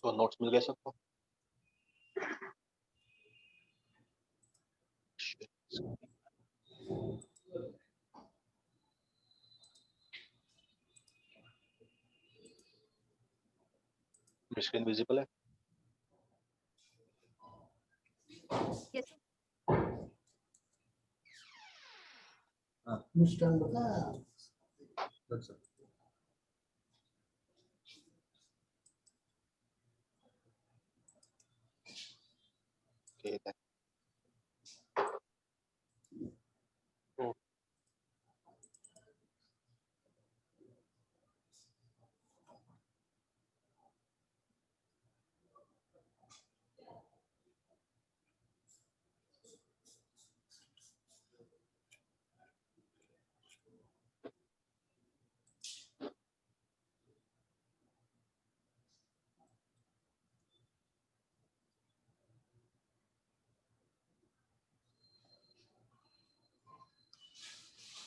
तो नोट्स मिल गए सबको? स्क्रीन विजिबल है? Yes. अनुष्ठान बता। Okay, then.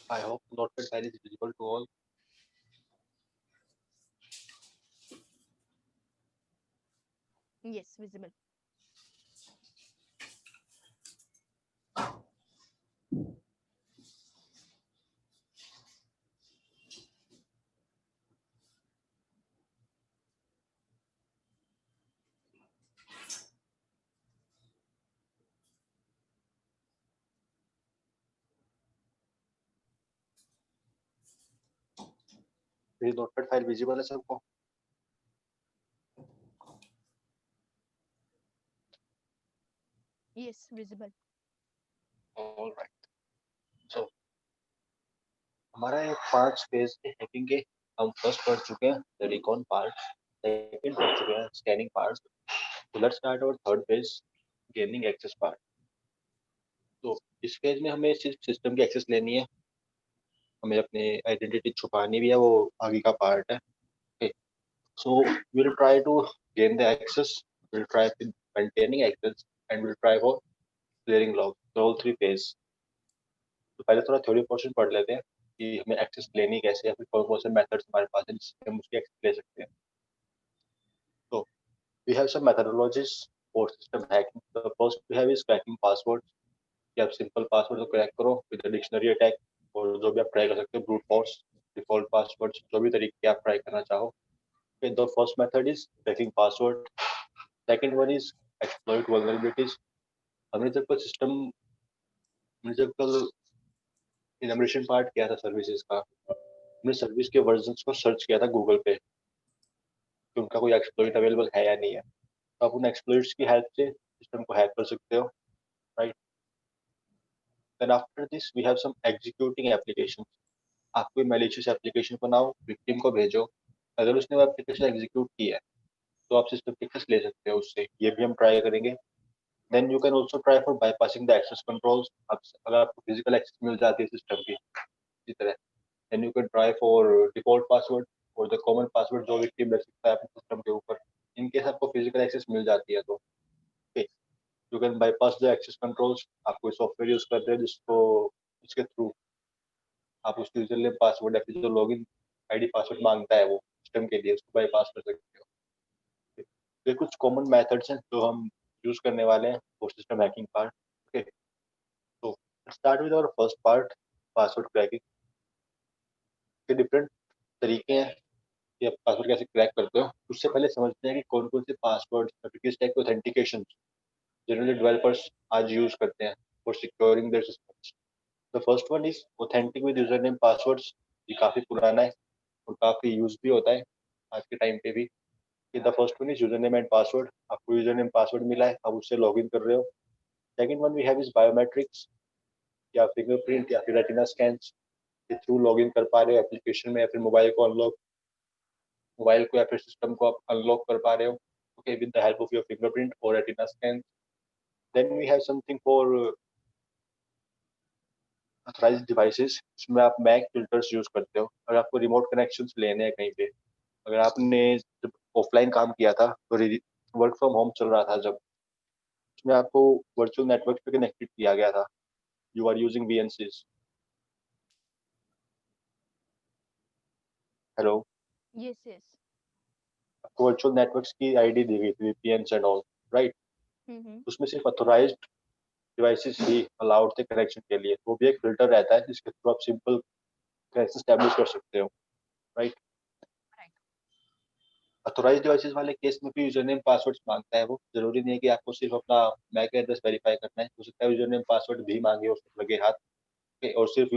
I hope notepad file is visible to all. Yes, visible. मेरी notepad file visible है सबको? Yes, visible. All right. So हमारा ये 5 फेज के हैकिंग के हम फर्स्ट पढ़ चुके हैं, द रिकॉन पार्ट, सेकंड पढ़ चुके हैं, स्कैनिंग पार्ट। तो let's start our third phase, gaining access part. तो इस फेज में हमें सिर्फ सिस्टम की एक्सेस लेनी है, हमें अपनी आइडेंटिटी छुपानी भी है, वो आगे का पार्ट है। Okay, so we'll try to gain the access, we'll try with maintaining access, and we'll try for clearing logs, so all three phase। तो पहले थोड़ा थ्योरी पोर्शन पढ़ लेते हैं कि हमें एक्सेस लेनी कैसे है, फिर कौन कौन से मेथड्स हमारे पास हैं जिससे हम उसकी एक्सेस ले सकते हैं। तो we have some methodologies for system hacking. The first we have is cracking passwords, कि आप सिंपल पासवर्ड को क्रैक करो विद डिक्शनरी अटैक, और जो भी आप ट्राई कर सकते हो ब्रूट फोर्स, डिफॉल्ट पासवर्ड्स, जो भी तरीके आप ट्राई करना चाहो। The first method is cracking password, second one is exploit vulnerabilities। हमने जब कोई सिस्टम, हमने जब कल इनोवेशन पार्ट किया था सर्विसेज का, हमने सर्विस के वर्जन्स को सर्च किया था गूगल पे कि उनका कोई एक्सप्लॉइट अवेलेबल है या नहीं है। तो आप उन एक्सप्लॉइट्स की हेल्प से सिस्टम को हैक कर सकते हो, right. Then after this we have some executing applications. आप कोई मैलिशियस एप्लीकेशन बनाओ, विक्टिम को भेजो, अगर उसने वो एप्लीकेशन एग्जीक्यूट की है तो आप सिस्टम की एक्सेस ले सकते हो उससे, ये भी हम ट्राई करेंगे। Then you can also try for bypassing the access controls. अगर आपको फिजिकल एक्सेस मिल जाती है सिस्टम की इसी तरह, then you can try for default password और द कॉमन पासवर्ड जो विक्टिम रख सकता है अपने सिस्टम के ऊपर। इन केस आपको फिजिकल एक्सेस मिल जाती है तो you can bypass the access controls. आप कोई सॉफ्टवेयर यूज करते हैं जिसको, जिसके थ्रू आप उसके यूजर नेम पासवर्ड या फिर जो लॉगिन आईडी पासवर्ड मांगता है वो सिस्टम के लिए, उसको बाईपास कर सकते हो। ये कुछ कॉमन मेथड्स हैं जो हम यूज करने वाले हैं for system hacking part. Okay, तो start with our first part, password cracking. के डिफरेंट तरीके हैं कि आप पासवर्ड कैसे क्रैक करते हो। उससे पहले समझते हैं कि कौन कौन से पासवर्ड या फिर किस टाइप के ऑथेंटिकेशन जनरली डेवलपर्स आज यूज करते हैं for securing their systems. The first one is authentic with user name passwords. ये काफी पुराना है और काफी यूज भी होता है आज के टाइम पे भी। The first one is user name and password. आपको यूजर नेम पासवर्ड मिला है, आप उससे लॉग इन कर रहे हो। Second one we have is biometrics, या फिंगरप्रिंट या फिर रेटिना स्कैन्स के थ्रू लॉग इन कर पा रहे हो एप्लीकेशन में, या फिर मोबाइल को अनलॉक, मोबाइल को या फिर सिस्टम को आप अनलॉक कर पा रहे हो, okay, with the help of your fingerprint और retina scan. Then we have something for authorized devices, इसमें आप मैक फिल्टर्स यूज करते हो अगर आपको रिमोट कनेक्शंस लेने हैं कहीं पे। अगर आपने जब ऑफलाइन काम किया था तो वर्क फ्रॉम होम चल रहा था जब, उसमें आपको वर्चुअल नेटवर्क पे कनेक्टेड किया गया था, you are using VNCs। Hello, Yes, yes. आपको वर्चुअल नेटवर्क्स की आईडी दी गई थी, VPNs and all, right? Hmm. उसमें सिर्फ ऑथोराइज्ड डिवाइसेस ही अलाउड थे कनेक्शन के लिए। वो भी एक फिल्टर रहता है जिसके थ्रू आप सिंपल कनेक्शन स्टैब्लिश कर सकते हो, राइट? राइट। ऑथोराइज्ड डिवाइसेस वाले केस में भी यूजर नेम पासवर्ड मांगता है। वो जरूरी नहीं है कि आपको सिर्फ अपना मैक एड्रेस वेरीफाई करना है, हो सकता है यूजर नेम पासवर्ड भी मांगे उसके लगे हाथ के, और सिर्फ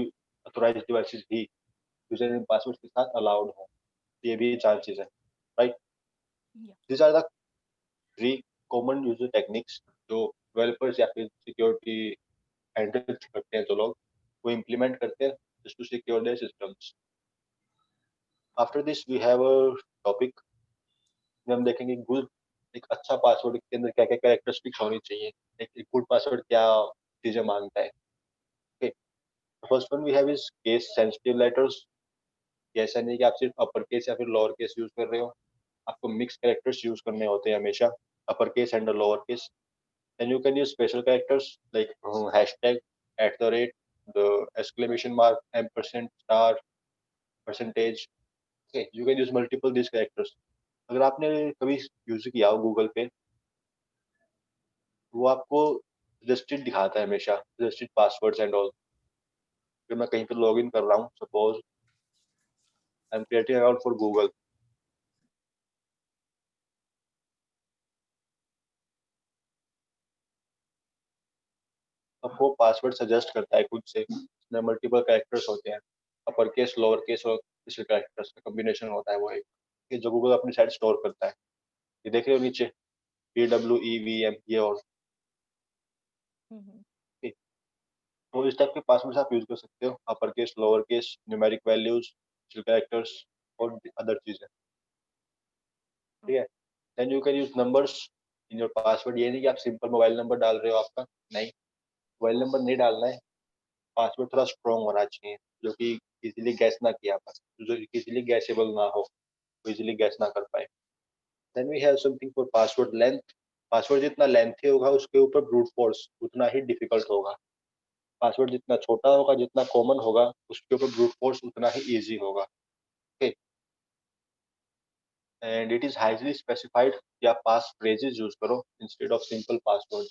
ऑथोराइज्ड डिवाइसेस ही यूजर नेम पासवर्ड के साथ अलाउड हो। ये भी चांसेस है, right? These are the three common user techniques जो डेवलपर्स या फिर सिक्योरिटी हैंडल करते हैं, जो लोग वो इम्प्लीमेंट करते हैं just to secure their systems. After this we have a topic में हम देखेंगे गुड, एक अच्छा पासवर्ड के अंदर क्या क्या कैरेक्टरिस्टिक्स होनी चाहिए, एक गुड पासवर्ड क्या चीजें मांगता है। Okay, first one we have is case sensitive letters. ऐसा नहीं कि आप सिर्फ अपर केस या फिर लोअर केस यूज कर रहे हो, आपको मिक्स कैरेक्टर्स यूज करने होते हैं हमेशा, upper case and lower case. Then you can use special characters like hashtag, @ the exclamation mark, ampersand, star, percentage. Okay, you can use multiple these characters. अगर आपने कभी यूज किया हो गूगल पे, वो आपको सजेस्टेड दिखाता है हमेशा, सजेस्टेड पासवर्ड्स एंड ऑल। फिर मैं कहीं पे लॉग इन कर रहा हूँ, suppose I am creating account for Google, आपको पासवर्ड सजेस्ट करता है खुद से। इसमें मल्टीपल कैरेक्टर्स होते हैं, अपर केस, लोअर केस और स्पेशल कैरेक्टर्स का कॉम्बिनेशन होता है। वो एक ये जो गूगल अपनी साइड स्टोर करता है। ये देख रहे हो नीचे PWEVM, ये और ठीक। तो इस टाइप के पासवर्ड्स आप यूज कर सकते हो, upper case, lower case, numeric values, characters और अदर चीजें, ठीक है? Then you can use numbers in your password. ये नहीं कि आप सिंपल मोबाइल नंबर डाल रहे हो आपका, नहीं, मोबाइल नंबर नहीं डालना है। पासवर्ड थोड़ा स्ट्रॉन्ग होना चाहिए, जो कि इजीली गैस ना किया पाए, जो इजीली गैसेबल ना हो, इजीली गैस ना कर पाए। Then we have something for password length. Password जितना लेंथी होगा उसके ऊपर ब्रूट फोर्स उतना ही डिफिकल्ट होगा। पासवर्ड जितना छोटा होगा, जितना कॉमन होगा, उसके ऊपर ब्रूट फोर्स उतना ही इजी होगा। Okay, and it is highly specified कि आप पास फ्रेजेस यूज करो instead of simple password.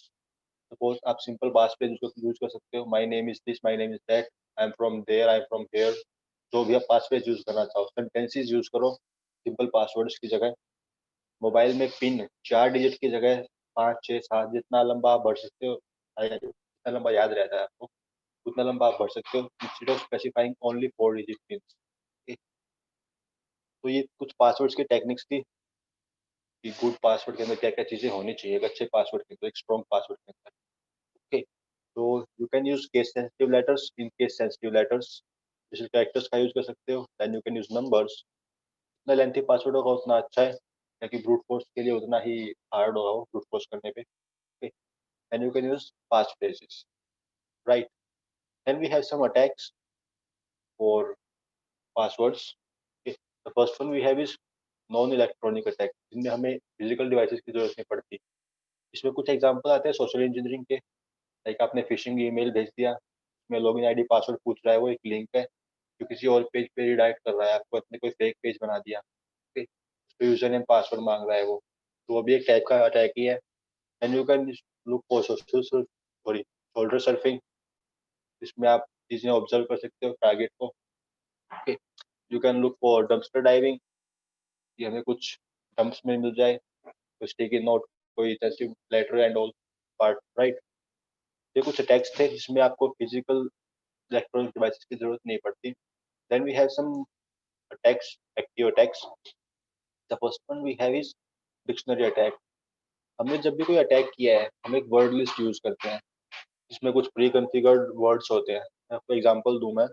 Suppose आप सिंपल पास फ्रेज यूज कर सकते हो, my name is this, my name is that, I am from there, I am from here. जो भी आप पास फ्रेज यूज करना चाहो, सेंटेंसेस यूज करो सिंपल पासवर्ड्स की जगह। मोबाइल में पिन 4 डिजिट की जगह 5, 6, 7, जितना लंबा आप बढ़ सकते हो, जितना लंबा याद रहता है आपको, उतना लंबा आप बढ़ सकते हो, instead of specifying only 4 digit pin. तो ये कुछ पासवर्ड्स की टेक्निक्स थी कि गुड पासवर्ड के अंदर क्या क्या चीजें होनी चाहिए, एक अच्छे पासवर्ड के अंदर, एक स्ट्रॉन्ग पासवर्ड के अंदर। ओके, तो you can use case sensitive letters. In case sensitive letters special characters का यूज कर सकते हो। Then you can use numbers. जितना लेंथी पासवर्ड होगा उतना अच्छा है, ताकि ब्रूट फोर्स के लिए उतना ही हार्ड होगा वो ब्रूट फोर्स करने पे। Okay, then you can use pass phrases, right? Then we have some attacks for passwords. The first one we have is non electronic attack, जिनमें हमें फिजिकल डिवाइसेस की जरूरत नहीं पड़ती। इसमें कुछ एग्जांपल आते हैं सोशल इंजीनियरिंग के, लाइक आपने फिशिंग ईमेल भेज दिया, उसमें लॉगिन आईडी पासवर्ड पूछ रहा है, वो एक लिंक है जो किसी और पेज पे रिडायरेक्ट कर रहा है आपको, अपने कोई फेक पेज बना दिया, ठीक है? उस पे यूजर नेम पासवर्ड मांग रहा है वो, तो वो भी एक टाइप का अटैक ही है। And you can look for social, sorry, shoulder surfing. इसमें आप चीजें ऑब्जर्व कर सकते हो टारगेट को। Okay, you can look for dumpster diving, कि हमें कुछ डंप्स में मिल जाए, कोई स्टिकी नोट, कोई sensitive letter and all part, right? ये कुछ अटैक्स थे जिसमें आपको फिजिकल इलेक्ट्रॉनिक डिवाइसेस की जरूरत नहीं पड़ती। Then we have some attacks, active attacks. The first one we have is dictionary attack. हमने जब भी कोई अटैक किया है, हम एक वर्ड लिस्ट यूज करते हैं, जिसमें कुछ प्री कॉन्फ़िगर्ड वर्ड्स होते हैं। मैं आपको एग्जांपल दूं मैं,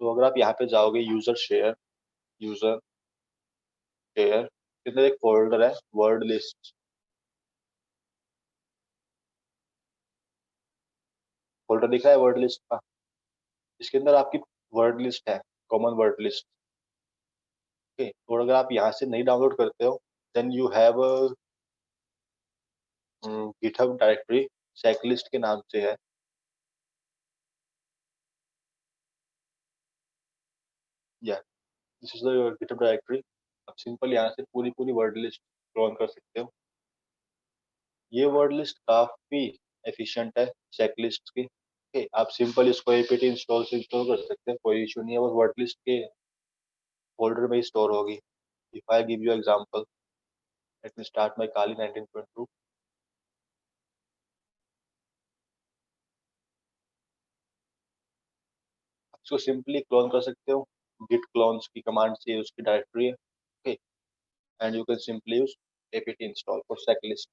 तो अगर आप यहाँ पे जाओगे यूजर शेयर के अंदर एक फोल्डर है वर्ड लिस्ट, फोल्डर दिख रहा है वर्ड लिस्ट का, इसके अंदर आपकी वर्ड लिस्ट है, कॉमन वर्ड लिस्ट। ओके, और अगर आप यहाँ से नहीं डाउनलोड करते हो, then you have GitHub directory, checklist के नाम से है। या this is the GitHub directory. अब सिंपल यहाँ से पूरी वर्ड लिस्ट क्लोन कर सकते हो। ये वर्ड लिस्ट काफी एफिशिएंट है चेकलिस्ट की। ओके, आप सिंपल इसको एपीटी इंस्टॉल से इंस्टॉल कर सकते हैं, कोई इशू नहीं है, वो वर्ड लिस्ट के फोल्डर में ही स्टोर होगी। If I give you example, let me start my Kali 19.2। इसको सिंपली क्लोन कर सकते हो, git clones की कमांड से उसकी डायरेक्टरी है। Okay, and you can simply use apt install for checklist।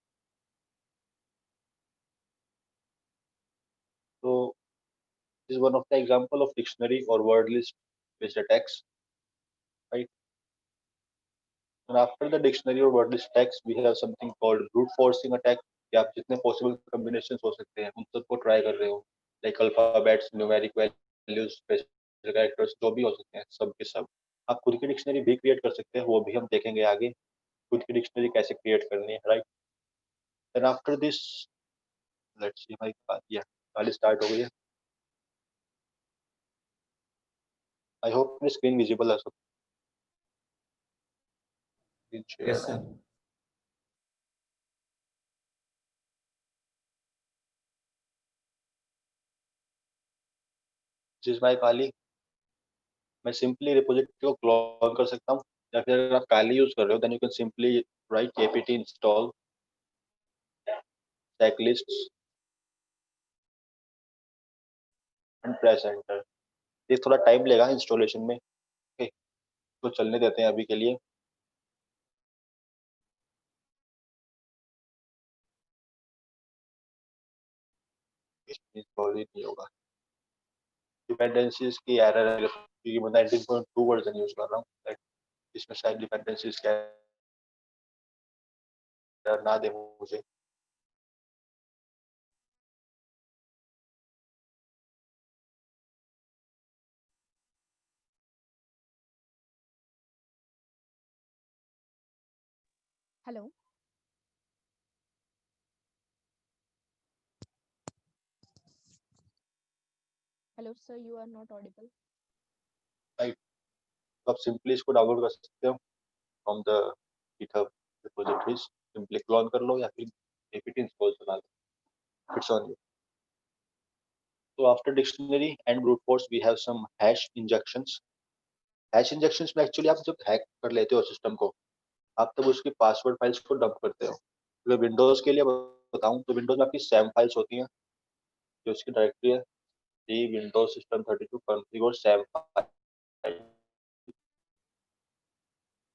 तो is one of the example of dictionary or word list based attacks, right? And after the dictionary or word list attacks, we have something called brute forcing attack, कि आप जितने possible combination हो सकते हैं उन सबको try कर रहे हो, like alphabets, numeric values, special characters, जो भी हो सकते हैं सब के सब। आप खुद की डिक्शनरी भी क्रिएट कर सकते हैं, वो भी हम देखेंगे आगे, खुद की डिक्शनरी कैसे क्रिएट करनी है, right? Then after this, let's see हमारी या वाली स्टार्ट हो गई है। आई होप मेरी स्क्रीन विजिबल है, सब screen Yes, share. sir. This my Kali. मैं सिंपली रिपोजिटरी को क्लोन कर सकता हूँ, या फिर अगर आप काली यूज कर रहे हो then you can simply write apt install checklists and press enter. ये थोड़ा टाइम लेगा इंस्टॉलेशन में, ओके, तो चलने देते हैं अभी के लिए। इंस्टॉल ही नहीं होगा, डिपेंडेंसीज की एरर है क्योंकि मैं 19.2 वर्जन यूज कर रहा हूँ, इसमें शायद डिपेंडेंसीज का एरर ना दे मुझे। Hello. Hello, sir. You are not audible. Right, तो आप सिंपली इसको डाउनलोड कर सकते हो from the GitHub repositories, simply clone कर लो या फिर apt इंस्टॉल चला लो, इट्स ऑन यू। तो after dictionary and brute force we have some hash injections. Hash injections में एक्चुअली आप जब हैक कर लेते हो सिस्टम को, आप तब उसकी पासवर्ड फाइल्स को डंप करते हो। अगर विंडोज के लिए बताऊं तो विंडोज में आपकी सैम फाइल्स होती हैं, जो उसकी डायरेक्टरी है D Windows system 32 configure Sam file.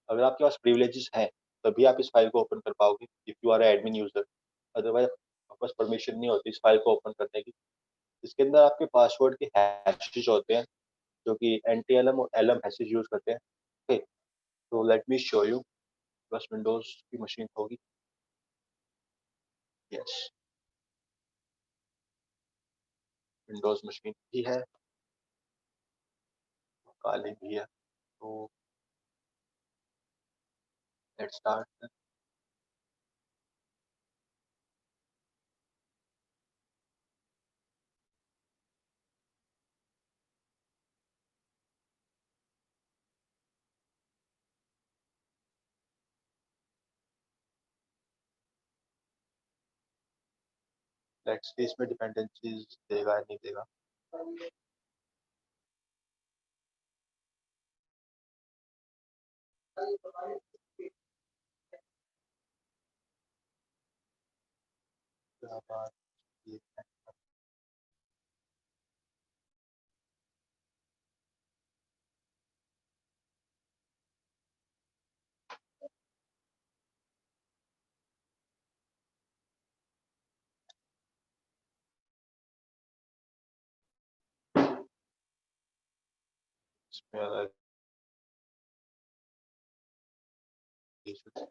अगर आपके पास प्रिविलेजेस हैं तभी आप इस फाइल को ओपन कर पाओगे, if you are admin user. Otherwise आपके पास परमिशन नहीं होती इस फाइल को ओपन करने की। इसके अंदर आपके पासवर्ड के हैशेस होते हैं, जो कि NTLM और LM हैशेस यूज करते हैं। ओके, तो लेट मी शो यू। बस विंडोज की मशीन होगी, यस, विंडोज मशीन भी है, काली भी है। तो लेट्स स्टार्ट। लेट्स सी इसमें डिपेंडेंसीज देगा नहीं देगा। क्या बात, ये इसमें अलग इशू।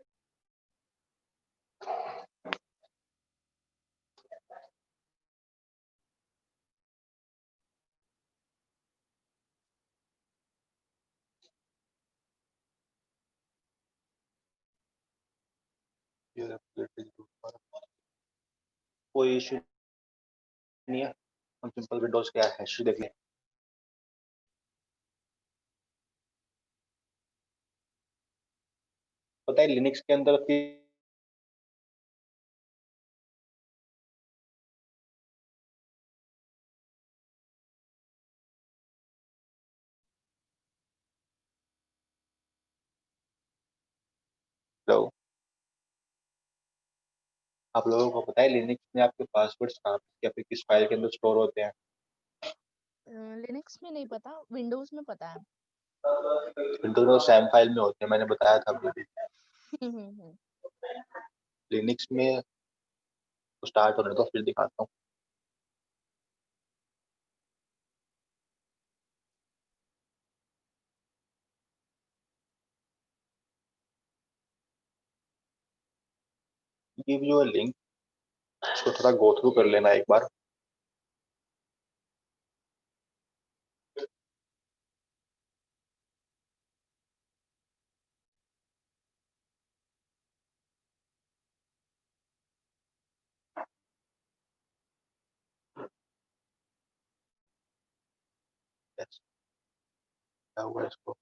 कोई इशू नहीं है, हम सिंपल विंडोज क्या है हिस्ट्री देख लें। पता है लिनक्स के अंदर आपकी हेलो, आप लोगों को पता है लिनक्स में आपके पासवर्ड्स कहाँ पे या फिर किस फाइल के अंदर स्टोर होते हैं? लिनक्स में नहीं पता, विंडोज में पता है। विंडोज में सैम फाइल में होते हैं, मैंने बताया था अभी भी। हम्म। लिनक्स में स्टार्ट होने तो फिर दिखाता हूँ। ये जो है लिंक, इसको थोड़ा गो थ्रू कर लेना एक बार। Yes, क्या हुआ इसको?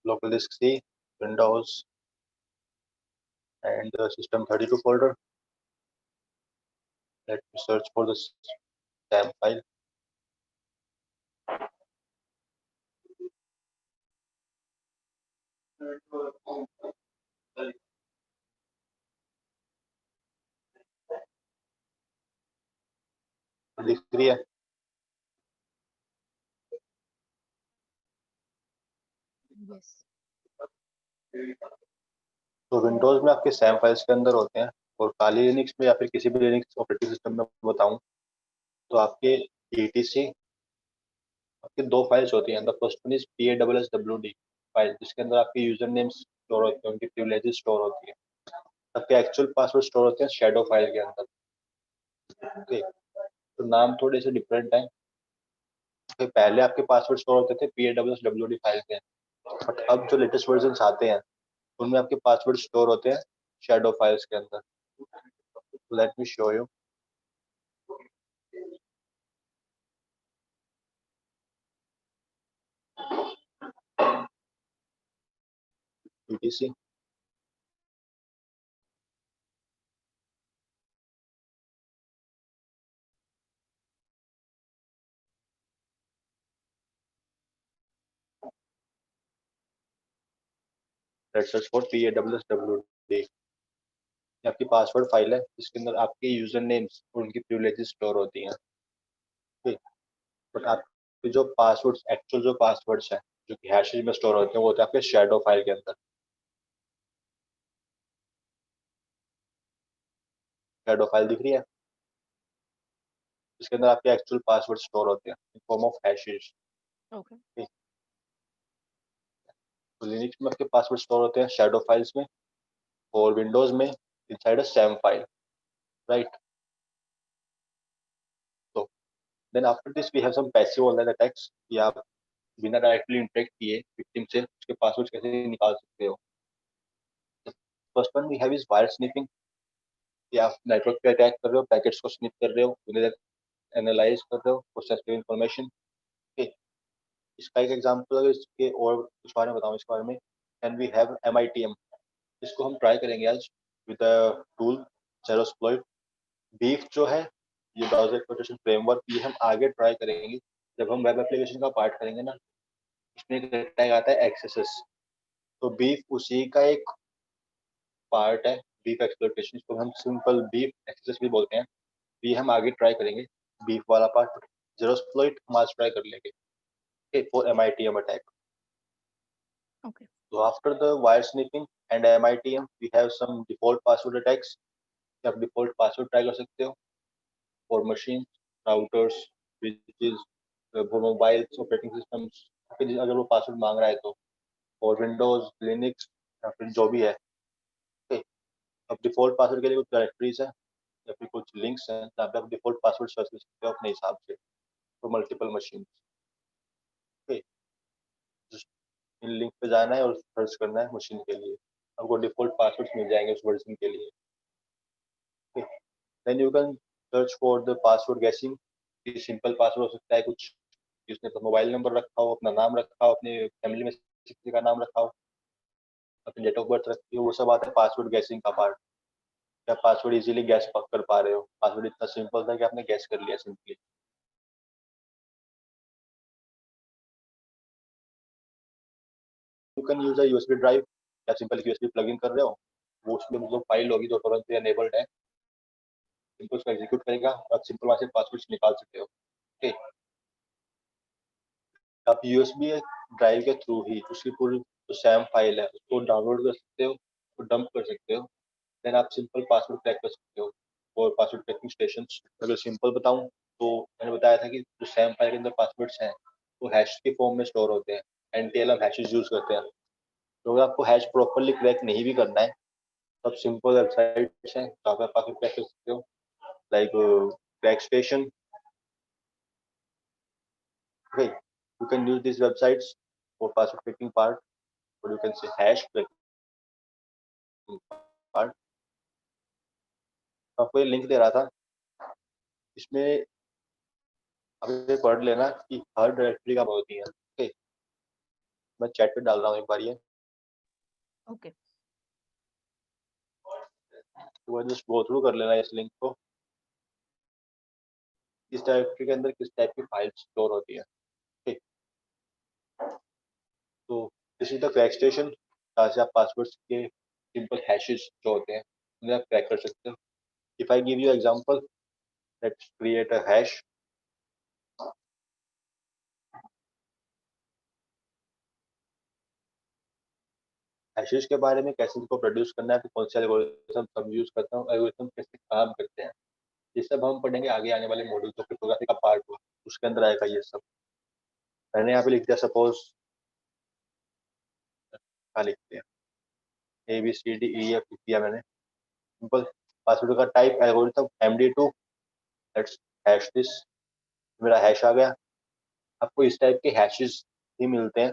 Local disk C, Windows and the system32 folder. Let me search for the SAM file. दिख रही है? यस। तो विंडोज में आपके सैम फाइल्स के अंदर होते हैं, और काली लिनक्स में या फिर किसी भी लिनक्स ऑपरेटिंग सिस्टम में बताऊं तो आपके etc आपके दो फाइल्स होती हैं। The first one is PASSWD file, जिसके अंदर आपके यूजर नेम्स स्टोर होते हैं, उनकी प्रिविलेजेस स्टोर होती हैं। आपके एक्चुअल पासवर्ड स्टोर होते हैं शैडो फाइल के अंदर। ओके, तो नाम थोड़े से डिफरेंट हैं। तो पहले आपके पासवर्ड स्टोर होते थे PASSWD फाइल के, बट अब जो लेटेस्ट वर्जन आते हैं उनमें आपके पासवर्ड स्टोर होते हैं शैडो फाइल्स के अंदर। Late me show you. etc let's search for PASSWD। ये आपकी पासवर्ड फाइल है जिसके अंदर आपके यूजर नेम्स और उनकी प्रिविलेजेस स्टोर होती हैं। ठीक, बट आपके जो पासवर्ड्स, एक्चुअल जो पासवर्ड्स हैं जो कि हैशेज में स्टोर होते हैं, वो होते हैं आपके शैडो फाइल के अंदर। शैडो फाइल दिख रही है? जिसके अंदर आपके एक्चुअल पासवर्ड स्टोर होते हैं इन फॉर्म ऑफ हैशेज। ओके। तो लिनक्स में आपके पासवर्ड स्टोर होते हैं शैडो फाइल्स में, और विंडोज में inside a SAM file, right? तो then after this we have some passive online attacks, कि आप बिना डायरेक्टली इंटरेक्ट किए विक्टिम से उसके पासवर्ड कैसे निकाल सकते हो। First one we have is wire sniffing, कि आप नेटवर्क पे अटैक कर रहे हो, पैकेट्स को स्निप कर रहे हो, उन्हें एनालाइज कर रहे हो फॉर सेंसिटिव इन्फॉर्मेशन। इसका एक एग्जांपल अगर इसके और कुछ बारे में बताऊं इसके बारे में, कैन वी हैव MITM। इसको हम ट्राई करेंगे आज विद द टूल जेरोस्प्लॉइट। बीफ जो है ये ब्राउजर एक्सप्लोरेशन फ्रेमवर्क, ये हम आगे ट्राई करेंगे जब हम वेब एप्लीकेशन का पार्ट करेंगे ना। इसमें एक टैग आता है एक्सेसेस, तो बीफ उसी का एक पार्ट है। बीफ एक्सप्लोरेशन, इसको हम सिंपल बीफ एक्सेसेस भी बोलते हैं। ये हम आगे ट्राई करेंगे बीफ वाला पार्ट। जेरोस्प्लॉइट हम आज ट्राई कर लेंगे for MITM attack. Okay. So after the wire sniffing and MITM, we have some default password attacks. आप default password try कर सकते हो for machines, routers, switches, for mobiles, operating systems। फिर अगर वो password मांग रहा है तो for Windows, Linux या फिर जो भी है। okay। अब default password के लिए कुछ directories है या फिर कुछ links हैं जहाँ पे आप default password सर्च कर सकते हो अपने हिसाब से for multiple machines। okay। Just in link पे जाना है और सर्च करना है मशीन के लिए, आपको डिफॉल्ट पासवर्ड मिल जाएंगे उस वर्जन के लिए। then you can search for the password guessing. Simple password हो सकता है कुछ कि उसने तो मोबाइल नंबर रखा हो, अपना नाम रखा हो, अपने फैमिली में किसी का नाम रखा हो, अपनी डेट ऑफ बर्थ रखी हो, वो सब आता है पासवर्ड गैसिंग का पार्ट। क्या पासवर्ड इजीली गैस कर पा रहे हो, पासवर्ड इतना सिंपल था कि आपने गैस कर लिया simply. You can use a USB drive, या सिंपल यूएसबी प्लग इन कर रहे हो, वो उसमें मतलब फाइल होगी जो तुरंत एनेबल्ड है, सिंपल उसको एग्जीक्यूट करेगा, आप सिंपल वहां से पासवर्ड निकाल सकते हो। ओके, आप यूएसबी ड्राइव के थ्रू ही उसकी पूरी जो सैम फाइल है उसको डाउनलोड कर सकते हो, उसको डंप कर सकते हो, देन आप सिंपल पासवर्ड क्रैक कर सकते हो। और पासवर्ड क्रैकिंग स्टेशन अगर सिंपल बताऊं तो मैंने बताया था कि जो सैम फाइल के अंदर पासवर्ड्स हैं वो हैश के फॉर्म में स्टोर होते हैं, एनटीएलएम हैशेस यूज करते हैं। तो अगर आपको हैश प्रॉपरली क्रैक नहीं भी करना है तो आप सिंपल वेबसाइट्स हैं जहाँ पे आप पासवर्ड क्रैक कर सकते हो, like crack station. Okay, you can use these websites for password cracking part, or you can say hash cracking part। आपको ये लिंक दे रहा था, इसमें आप ये पढ़ लेना कि हर डायरेक्टरी का होती है। ओके, मैं चैट पे डाल रहा हूँ एक बार ये, ओके। तो वो जस्ट गो थ्रू कर लेना इस लिंक को, किस डायरेक्टरी के अंदर किस टाइप की फाइल स्टोर होती है। ओके, तो this is the crack station जहाँ से आप पासवर्ड्स के सिंपल हैशेस जो होते हैं उन्हें आप क्रैक कर सकते हो। If I give you example, let's create a hash. Hashes के बारे में कैसे इनको प्रोड्यूस करना है, तो कौन से एल्गोरिथम सब यूज करता हूँ, एल्गोरिथम कैसे काम करते हैं, ये सब हम पढ़ेंगे आगे आने वाले मॉड्यूल। तो क्रिप्टोग्राफी का पार्ट हुआ उसके अंदर आएगा ये सब। मैंने यहाँ पे लिख दिया सपोज, क्या लिखते हैं, A B C D E F लिख दिया मैंने, सिंपल। पासवर्ड का type algorithm MD2, let's hash this, मेरा हैश आ गया। आपको इस टाइप के हैशेस ही मिलते हैं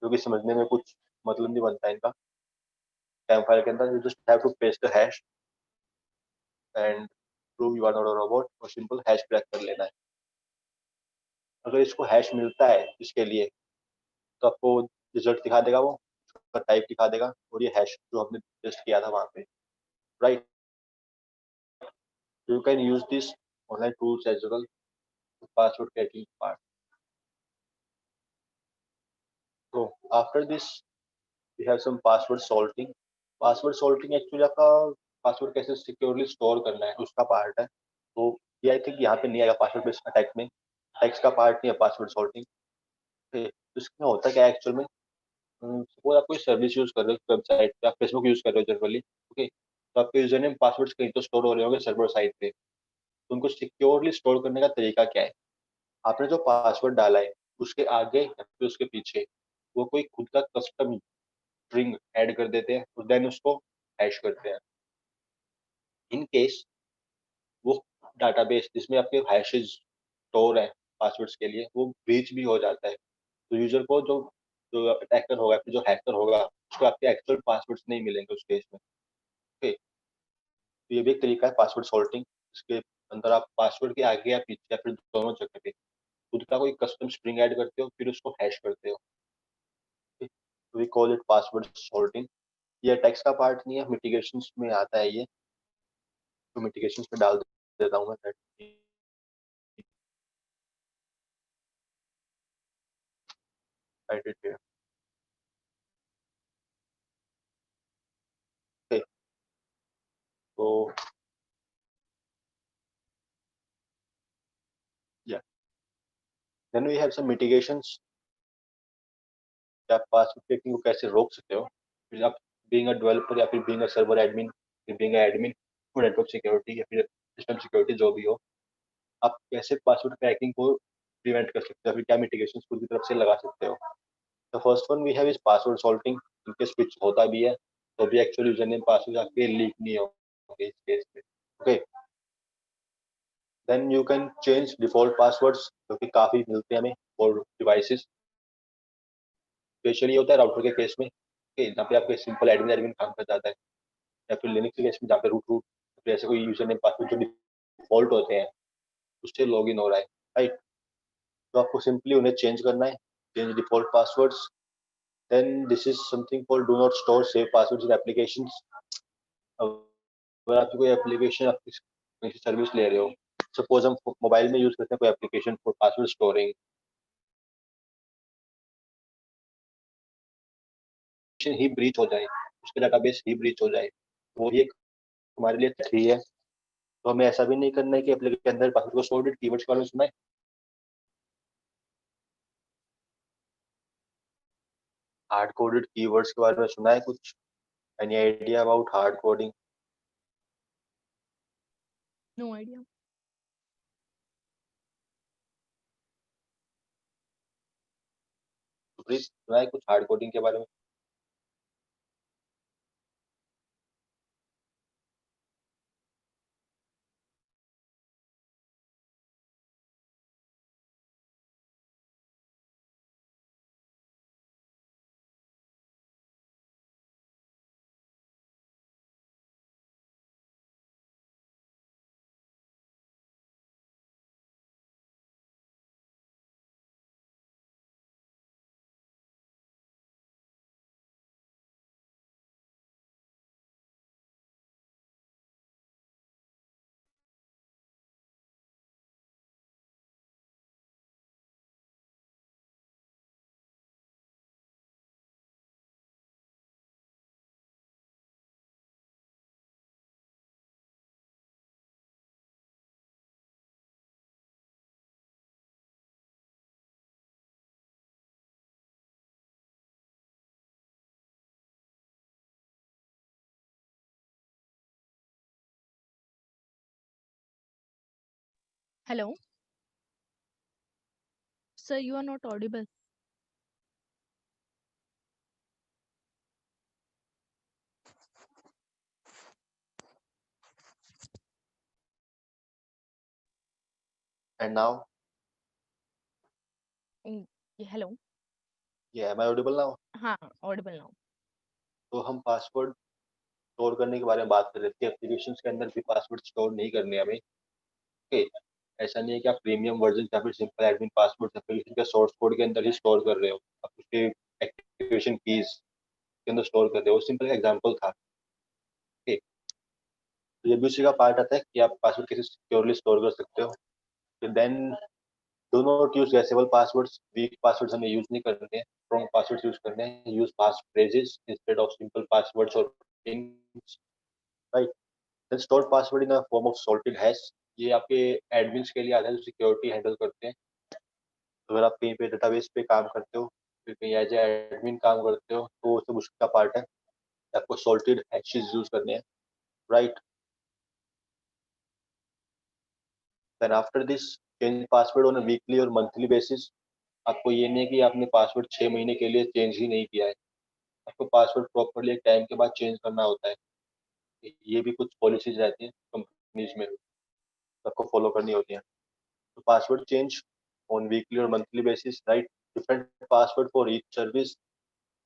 जो कि समझने में कुछ मतलब नहीं बनता है इनका। टैम फाइल के अंदर you just have to paste the hash and prove you are not a robot, और सिंपल हैश क्रैक कर लेना है। अगर इसको हैश मिलता है इसके लिए तो आपको रिजल्ट दिखा देगा, वो उसका टाइप दिखा देगा, और ये हैश जो हमने टेस्ट किया था वहां पे, right. You can use this online tools as well, password cracking part. तो after this we have some password salting. Password salting actually आपका पासवर्ड कैसे सिक्योरली स्टोर करना है उसका पार्ट है। तो ये आई थिंक यहाँ पे नहीं आएगा पासवर्ड बेस्ड अटैक में, टैक्स का पार्ट नहीं है पासवर्ड सॉल्टिंग। तो इसमें होता क्या है एक्चुअल में, सपोज आप कोई सर्विस यूज कर रहे हो वेबसाइट पे, आप फेसबुक यूज कर रहे हो जनरली, ओके, तो आपके यूजर नेम पासवर्ड कहीं तो स्टोर हो रहे होंगे सर्वर साइड पे। तो उनको सिक्योरली स्टोर करने का तरीका क्या है, आपने जो पासवर्ड डाला है उसके आगे या फिर उसके पीछे वो कोई खुद का कस्टम स्ट्रिंग ऐड कर देते हैं, और देन उसको हैश करते हैं। इन केस वो डाटाबेस जिसमें आपके हैशेज स्टोर है पासवर्ड्स के लिए वो ब्रीच भी हो जाता है, तो यूजर को जो जो अटैकर होगा फिर जो हैकर होगा उसको आपके एक्चुअल पासवर्ड्स नहीं मिलेंगे उस केस में। ओके, तो ये भी एक तरीका है पासवर्ड सॉल्टिंग। इसके अंदर आप पासवर्ड के आगे या पीछे या फिर दोनों जगह पे खुद का कोई कस्टम स्ट्रिंग ऐड करते हो फिर उसको हैश करते हो। We call it password salting. ये टैक्स का पार्ट नहीं है, मिटिगेशन में आता है ये, तो मिटिगेशन में डाल देता हूँ मैं। I did here. Okay, so yeah, then we have some mitigations कि आप पासवर्ड क्रैकिंग को कैसे रोक सकते हो। फिर आप बीइंग अ डेवलपर या फिर बीइंग अ सर्वर एडमिन, फिर being a admin for network security या फिर सिस्टम सिक्योरिटी जो भी हो, आप कैसे पासवर्ड क्रैकिंग को प्रिवेंट कर सकते हो, फिर क्या मिटिगेशंस खुद की तरफ से लगा सकते हो। The first one we have is password salting. इनके स्विच होता भी है तो भी एक्चुअली यूजर नेम पासवर्ड आपके लीक नहीं होंगे इस केस में। Okay, then you can change default passwords जो कि काफी मिलते हैं हमें फॉर डिवाइसेस, स्पेशली होता है राउटर के केस में, ओके, जहाँ पे आपके सिंपल एडमिन एडमिन काम कर जाता है, या फिर लिनक्स के केस में जहाँ पे रूट रूट फिर ऐसे कोई यूजर नेम पासवर्ड जो डिफॉल्ट होते हैं उससे लॉगिन हो रहा है, राइट। तो आपको सिंपली उन्हें चेंज करना है, change default passwords. Then this is something called do not store save passwords in applications. अगर आपकी कोई एप्लीकेशन आप किसी सर्विस ले रहे हो, सपोज हम मोबाइल में यूज करते हैं कोई application for password storing, he breach हो जाए, उसके डाटाबेस ही ब्रीच हो जाए, वो ही एक हमारे लिए थ्री है। तो हमें ऐसा भी नहीं करना है कि एप्लीकेशन के अंदर पासवर्ड को स्टोर्ड कीवर्ड्स के बारे में सुना है। हार्ड कोडेड कीवर्ड्स के बारे में सुना है कुछ? Any idea about hard coding? No idea. Please सुना है कुछ हार्ड कोडिंग के बारे में? Hello, sir, you are not audible. And now? Hello. ये एम आई ऑडिबल नाउ? हाँ, audible now. तो हम पासवर्ड स्टोर करने के बारे में बात कर रहे थे, एप्लीकेशन के अंदर भी पासवर्ड स्टोर नहीं करने हमें। ओके, ऐसा नहीं है कि आप प्रीमियम वर्जन या फिर सिंपल एडमिन पासवर्ड एप्लीकेशन के सोर्स कोड के अंदर ही स्टोर कर रहे हो, आप उसके एक्टिवेशन कीज के अंदर स्टोर कर रहे हो। सिंपल एग्जांपल था। ओके, तो ये भी उसी का पार्ट आता है कि आप पासवर्ड कैसे सिक्योरली स्टोर कर सकते हो। Then do not use guessable passwords, weak passwords हमें यूज नहीं करने हैं, स्ट्रॉन्ग पासवर्ड्स यूज करने हैं। Use pass phrases instead of simple passwords और pins, right. Then store password in a form of salted hash, ये आपके एडमिन्स के लिए आता है जो सिक्योरिटी हैंडल करते हैं। तो अगर आप कहीं पे डेटाबेस पे काम करते हो, फिर कहीं एज एडमिन काम करते हो, तो सब उसका पार्ट है, आपको सॉल्टेड हैशेस यूज करने हैं, right. Then after this change password on a weekly और मंथली बेसिस। आपको ये नहीं है कि आपने पासवर्ड 6 महीने के लिए चेंज ही नहीं किया है, आपको पासवर्ड प्रॉपरली एक टाइम के बाद चेंज करना होता है। ये भी कुछ पॉलिसीज रहती हैं कंपनीज में, आपको फॉलो करनी होती हैं। तो पासवर्ड चेंज ऑन वीकली और monthly basis, right. Different password for each service.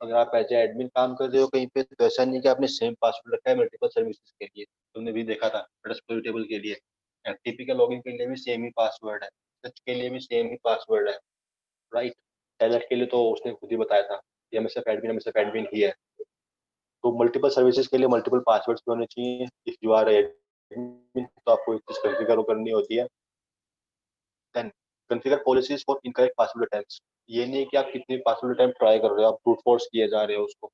अगर आप एज एडमिन काम कर रहे हो कहीं पे, तो ऐसा नहीं कि आपने सेम पासवर्ड रखा है मल्टीपल सर्विसेज के लिए। तुमने भी देखा था टेबल के लिए, एफटीपी का लॉगिन के लिए भी सेम ही पासवर्ड है, सच के लिए भी सेम ही पासवर्ड है, राइट। टेलर के लिए तो उसने खुद ही बताया था कि एमएसएफ एडमिन ही है। तो मल्टीपल सर्विसेज के लिए मल्टीपल पासवर्ड्स भी होने चाहिए। इफ यू आर एडमिन तो आपको एक चीज कॉन्फ़िगर करनी होती है। Then configure policies for incorrect password attempts. ये नहीं कि आप कितने पासवर्ड अटेम्प्ट ट्राई कर रहे हो, आप ब्रूट फोर्स किए जा रहे हो उसको।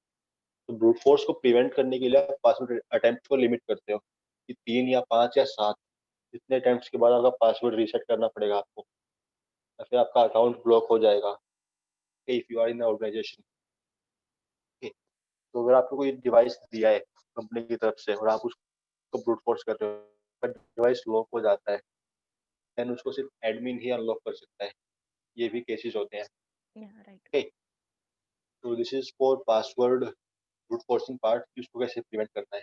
तो ब्रूट फोर्स को प्रिवेंट करने के लिए आप पासवर्ड अटेम्प्ट को लिमिट करते हो कि 3 या 5 या 7, इतने अटेम्प्ट्स के बाद आपका पासवर्ड रीसेट करना पड़ेगा आपको, या फिर आपका अकाउंट ब्लॉक हो जाएगा if you are in organization. तो अगर आपको कोई डिवाइस दिया है कंपनी की तरफ से और आप उसको ब्रूट फोर्स कर रहे हो, डिवाइस लॉक हो जाता है, देन उसको सिर्फ एडमिन ही अनलॉक कर सकता है। ये भी केसेस होते हैं। Yeah, right. ओके, तो this is for password brute forcing part, इसको कैसे प्रिवेंट करना है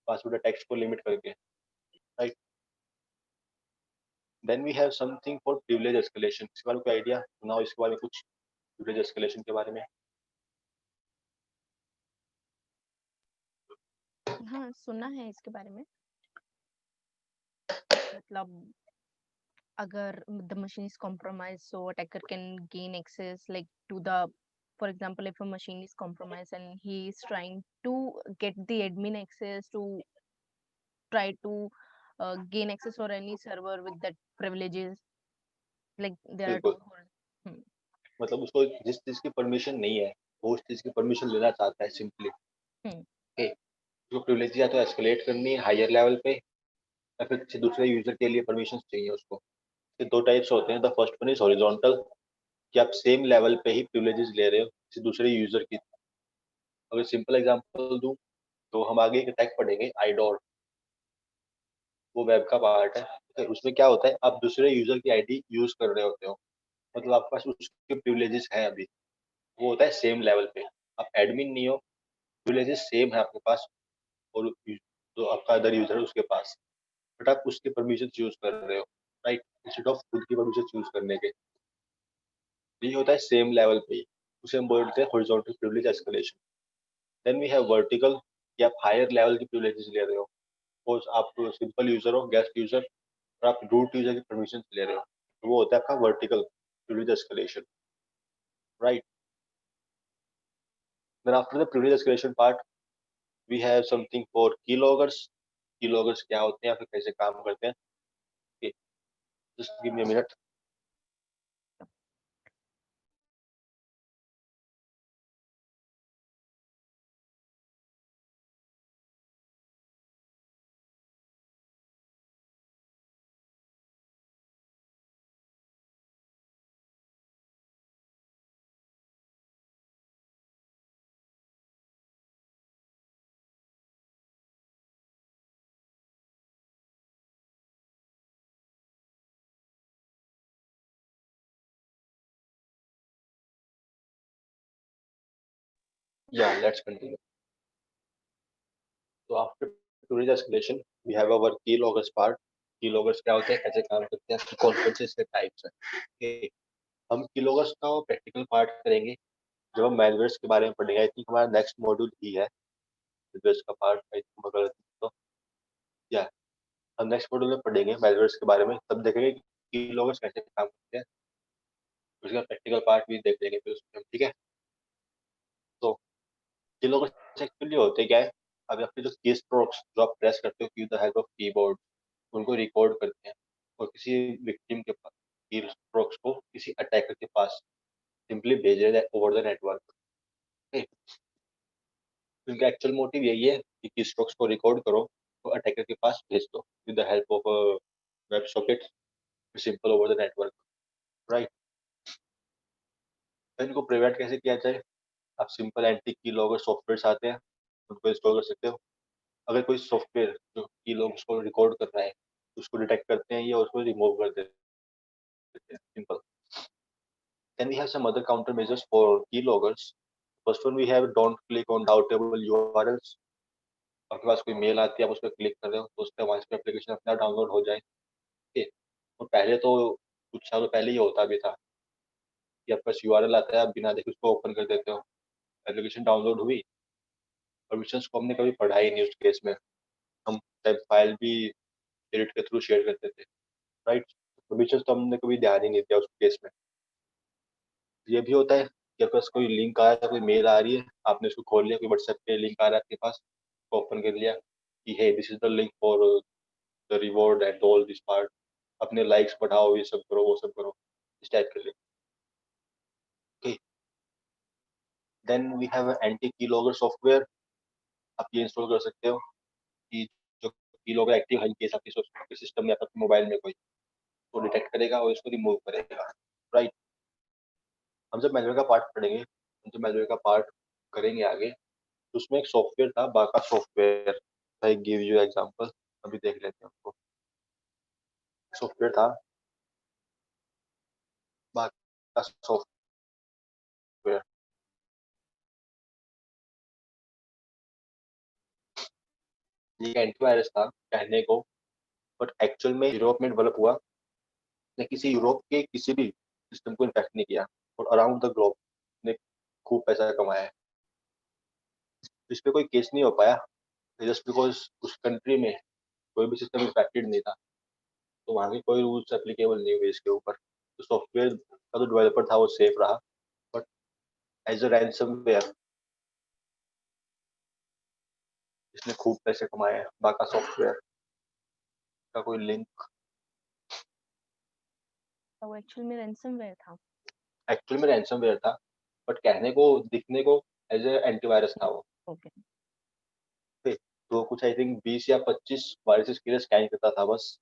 पासवर्ड टेक्स्ट को लिमिट करके, right. Then we have something for privilege escalation. इसके बारे में कोई आइडिया सुनाओ, इसके बारे में कुछ, प्रिविलेज एस्केलेशन के बारे में? हाँ, सुना है इसके बारे में। मतलब अगर the machine is compromised, so attacker can gain access like to the, for example, if a machine is compromised and he is trying to get the admin access to try to gain access for any server with that privileges, like there are two बिल्कुल, hmm. मतलब उसको जिस चीज की permission नहीं है वो उस चीज की परमिशन लेना चाहता है सिंपली। Hmm. जो प्रिविलेज या तो एस्केलेट करनी है हायर लेवल पे या फिर किसी दूसरे यूजर के लिए परमिशन चाहिए उसको। ये दो टाइप्स होते हैं। The first one is horizontal, कि आप सेम लेवल पे ही प्रिविलेजेस ले रहे हो किसी दूसरे यूजर की। अगर सिंपल एग्जांपल दूं तो हम आगे एक अटैक पढ़ेंगे आईडोर, वो वेब का पार्ट है। तो उसमें क्या होता है, आप दूसरे यूजर की आईडी यूज कर रहे होते हो, मतलब आपके पास उसके प्रिविलेजेस हैं अभी। वो होता है सेम लेवल पे, आप एडमिन नहीं हो, प्रिविलेजेस सेम है आपके पास और जो आपका अदर यूजर है उसके पास, बट आप उसके परमिशन यूज कर रहे हो, राइट, इंस्टेड ऑफ खुद की परमिशन यूज करने के। ये होता है सेम लेवल पे ही, उसे हम बोलते हैं horizontal privilege escalation. Then we have vertical, कि आप हायर लेवल की प्रिविलेजेस ले रहे हो। सपोज आप सिंपल यूजर हो, गेस्ट यूजर, और आप रूट यूजर की परमिशन ले रहे हो, तो वो होता है आपका vertical privilege escalation, right. Then after the privilege escalation part we have something for keyloggers. Keyloggers क्या होते हैं या फिर कैसे काम करते हैं, just give me a minute. Yeah, let's continue. तो after privilege escalation we have our keyloggers part. Keyloggers क्या होते हैं, कैसे काम करते हैं, कौन कौन से इसके टाइप्स हैं। Okay, हम कीलॉगर्स का प्रैक्टिकल पार्ट करेंगे जब हम मैलवेयर्स के बारे में पढ़ेंगे। आई थिंक हमारा नेक्स्ट मॉड्यूल ही है मैलवेयर्स का पार्ट, आई थिंक अगर तो या हम नेक्स्ट मॉड्यूल में पढ़ेंगे मैलवेयर्स के बारे में, तब देखेंगे कि कीलॉगर्स कैसे काम करते हैं, उसका प्रैक्टिकल पार्ट भी देख लेंगे फिर उसमें, ठीक है। तो कीलॉगर्स एक्चुअली होते क्या है, अभी आपके जो की स्ट्रोक्स जो आप प्रेस करते हो with the help of keyboard, उनको रिकॉर्ड करते हैं और किसी विक्टिम के पास की स्ट्रोक्स को किसी अटैकर के पास सिंपली भेज रहे हैं ओवर द नेटवर्क। उनका एक्चुअल मोटिव यही है कि की स्ट्रोक्स को रिकॉर्ड करो तो अटैकर के पास भेज दो with the help of web socket, simple over the network, right. तो इनको प्रिवेंट कैसे किया जाए, आप सिंपल एंटी की लॉगर सॉफ्टवेयर आते हैं, उनको इंस्टॉल कर सकते हो। अगर कोई सॉफ्टवेयर जो की लॉग उसको रिकॉर्ड कर रहा है उसको डिटेक्ट करते हैं या उसको रिमूव कर देते हैं, simple. Then we have some other countermeasures for keyloggers. First one we have don't click on doubtable URLs. आपके पास कोई मेल आती है आप उस पर क्लिक कर रहे हो तो उसका वहाँ से एप्लीकेशन अपना डाउनलोड हो जाए, ठीक है। तो पहले तो कुछ सालों पहले ये होता भी था कि आपके पास यूआरएल आता है, आप बिना देखे उसको ओपन कर देते हो, एप्लीकेशन डाउनलोड हुई, परमिशंस को हमने कभी पढ़ा ही नहीं उस केस में, हम फाइल भी एडिट के थ्रू शेयर करते थे, राइट। परमिशंस तो हमने कभी ध्यान ही नहीं दिया उस केस में। ये भी होता है कि आपके पास कोई लिंक आ रहा है, कोई मेल आ रही है, आपने उसको खोल लिया, कोई व्हाट्सएप पे लिंक आ रहा है आपके पास, ओपन कर लिया कि hey this is the link for the reward and all this part, अपने लाइक्स बढ़ाओ, ये सब करो वो सब करो, इस टाइप के लिए। Okay, then we have anti keylogger software. आप ये इंस्टॉल कर सकते हो कि जो कीलॉगर एक्टिव है इन केस आपके सिस्टम में, आपके मोबाइल में कोई, तो डिटेक्ट करेगा और इसको रिमूव करेगा, राइट। हम जब मैनुअल का पार्ट पढ़ेंगे, हम जब मैनुअल का पार्ट करेंगे आगे, तो उसमें एक सॉफ्टवेयर था बाका software, I give you example, अभी देख लेते हैं उसको। सॉफ्टवेयर था बाका सॉफ्टवेयर, ये एंटीवायरस था कहने को, बट एक्चुअल में यूरोप में डेवलप हुआ, ने किसी यूरोप के किसी भी सिस्टम को इन्फेक्ट नहीं किया और अराउंड द ग्लोब ने खूब पैसा कमाया है। इस पे कोई केस नहीं हो पाया जस्ट बिकॉज उस कंट्री में कोई भी सिस्टम इन्फेक्टेड नहीं था, तो वहाँ के कोई रूल्स एप्लीकेबल नहीं हुए इसके ऊपर। तो सॉफ्टवेयर का जो डेवलपर था वो सेफ रहा, बट एज अ रैंसमवेयर इसने खूब पैसे कमाए हैं। बाका सॉफ्टवेयर का कोई लिंक तो वो एक्चुअल में रैंसमवेयर था। एक्चुअल में रैंसमवेयर था, बट कहने को दिखने को एज ए एंटीवायरस था वो। ओके। ठीक। तो कुछ आई थिंक 20 या 25 वायरसेस के लिए स्कैन करता था बस।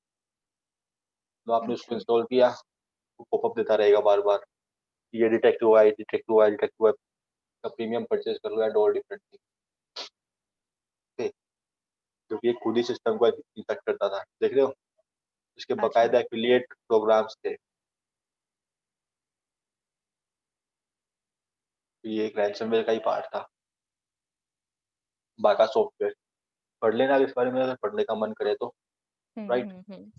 तो आपने उसको अच्छा। इंस्टॉल किया, वो पॉपअप देता रहेगा बार बार, ये डिटेक्ट हुआ है, डिटेक्ट हुआ है, डिटेक्ट हुआ है, का प्रीमियम परचेज कर लो एंड ऑल डिफरेंट थिंग। ठीक। क्योंकि ये खुद ही सिस्टम को इन्फेक्ट करता था, देख रहे हो। इसके अच्छा। बकायदा एफिलिएट प्रोग्राम्स थे। तो ये एक रैंसमवेयर का ही पार्ट था, बाका सॉफ्टवेयर। पढ़ लेना इस बारे में अगर पढ़ने का मन करे तो। Right. Hmm.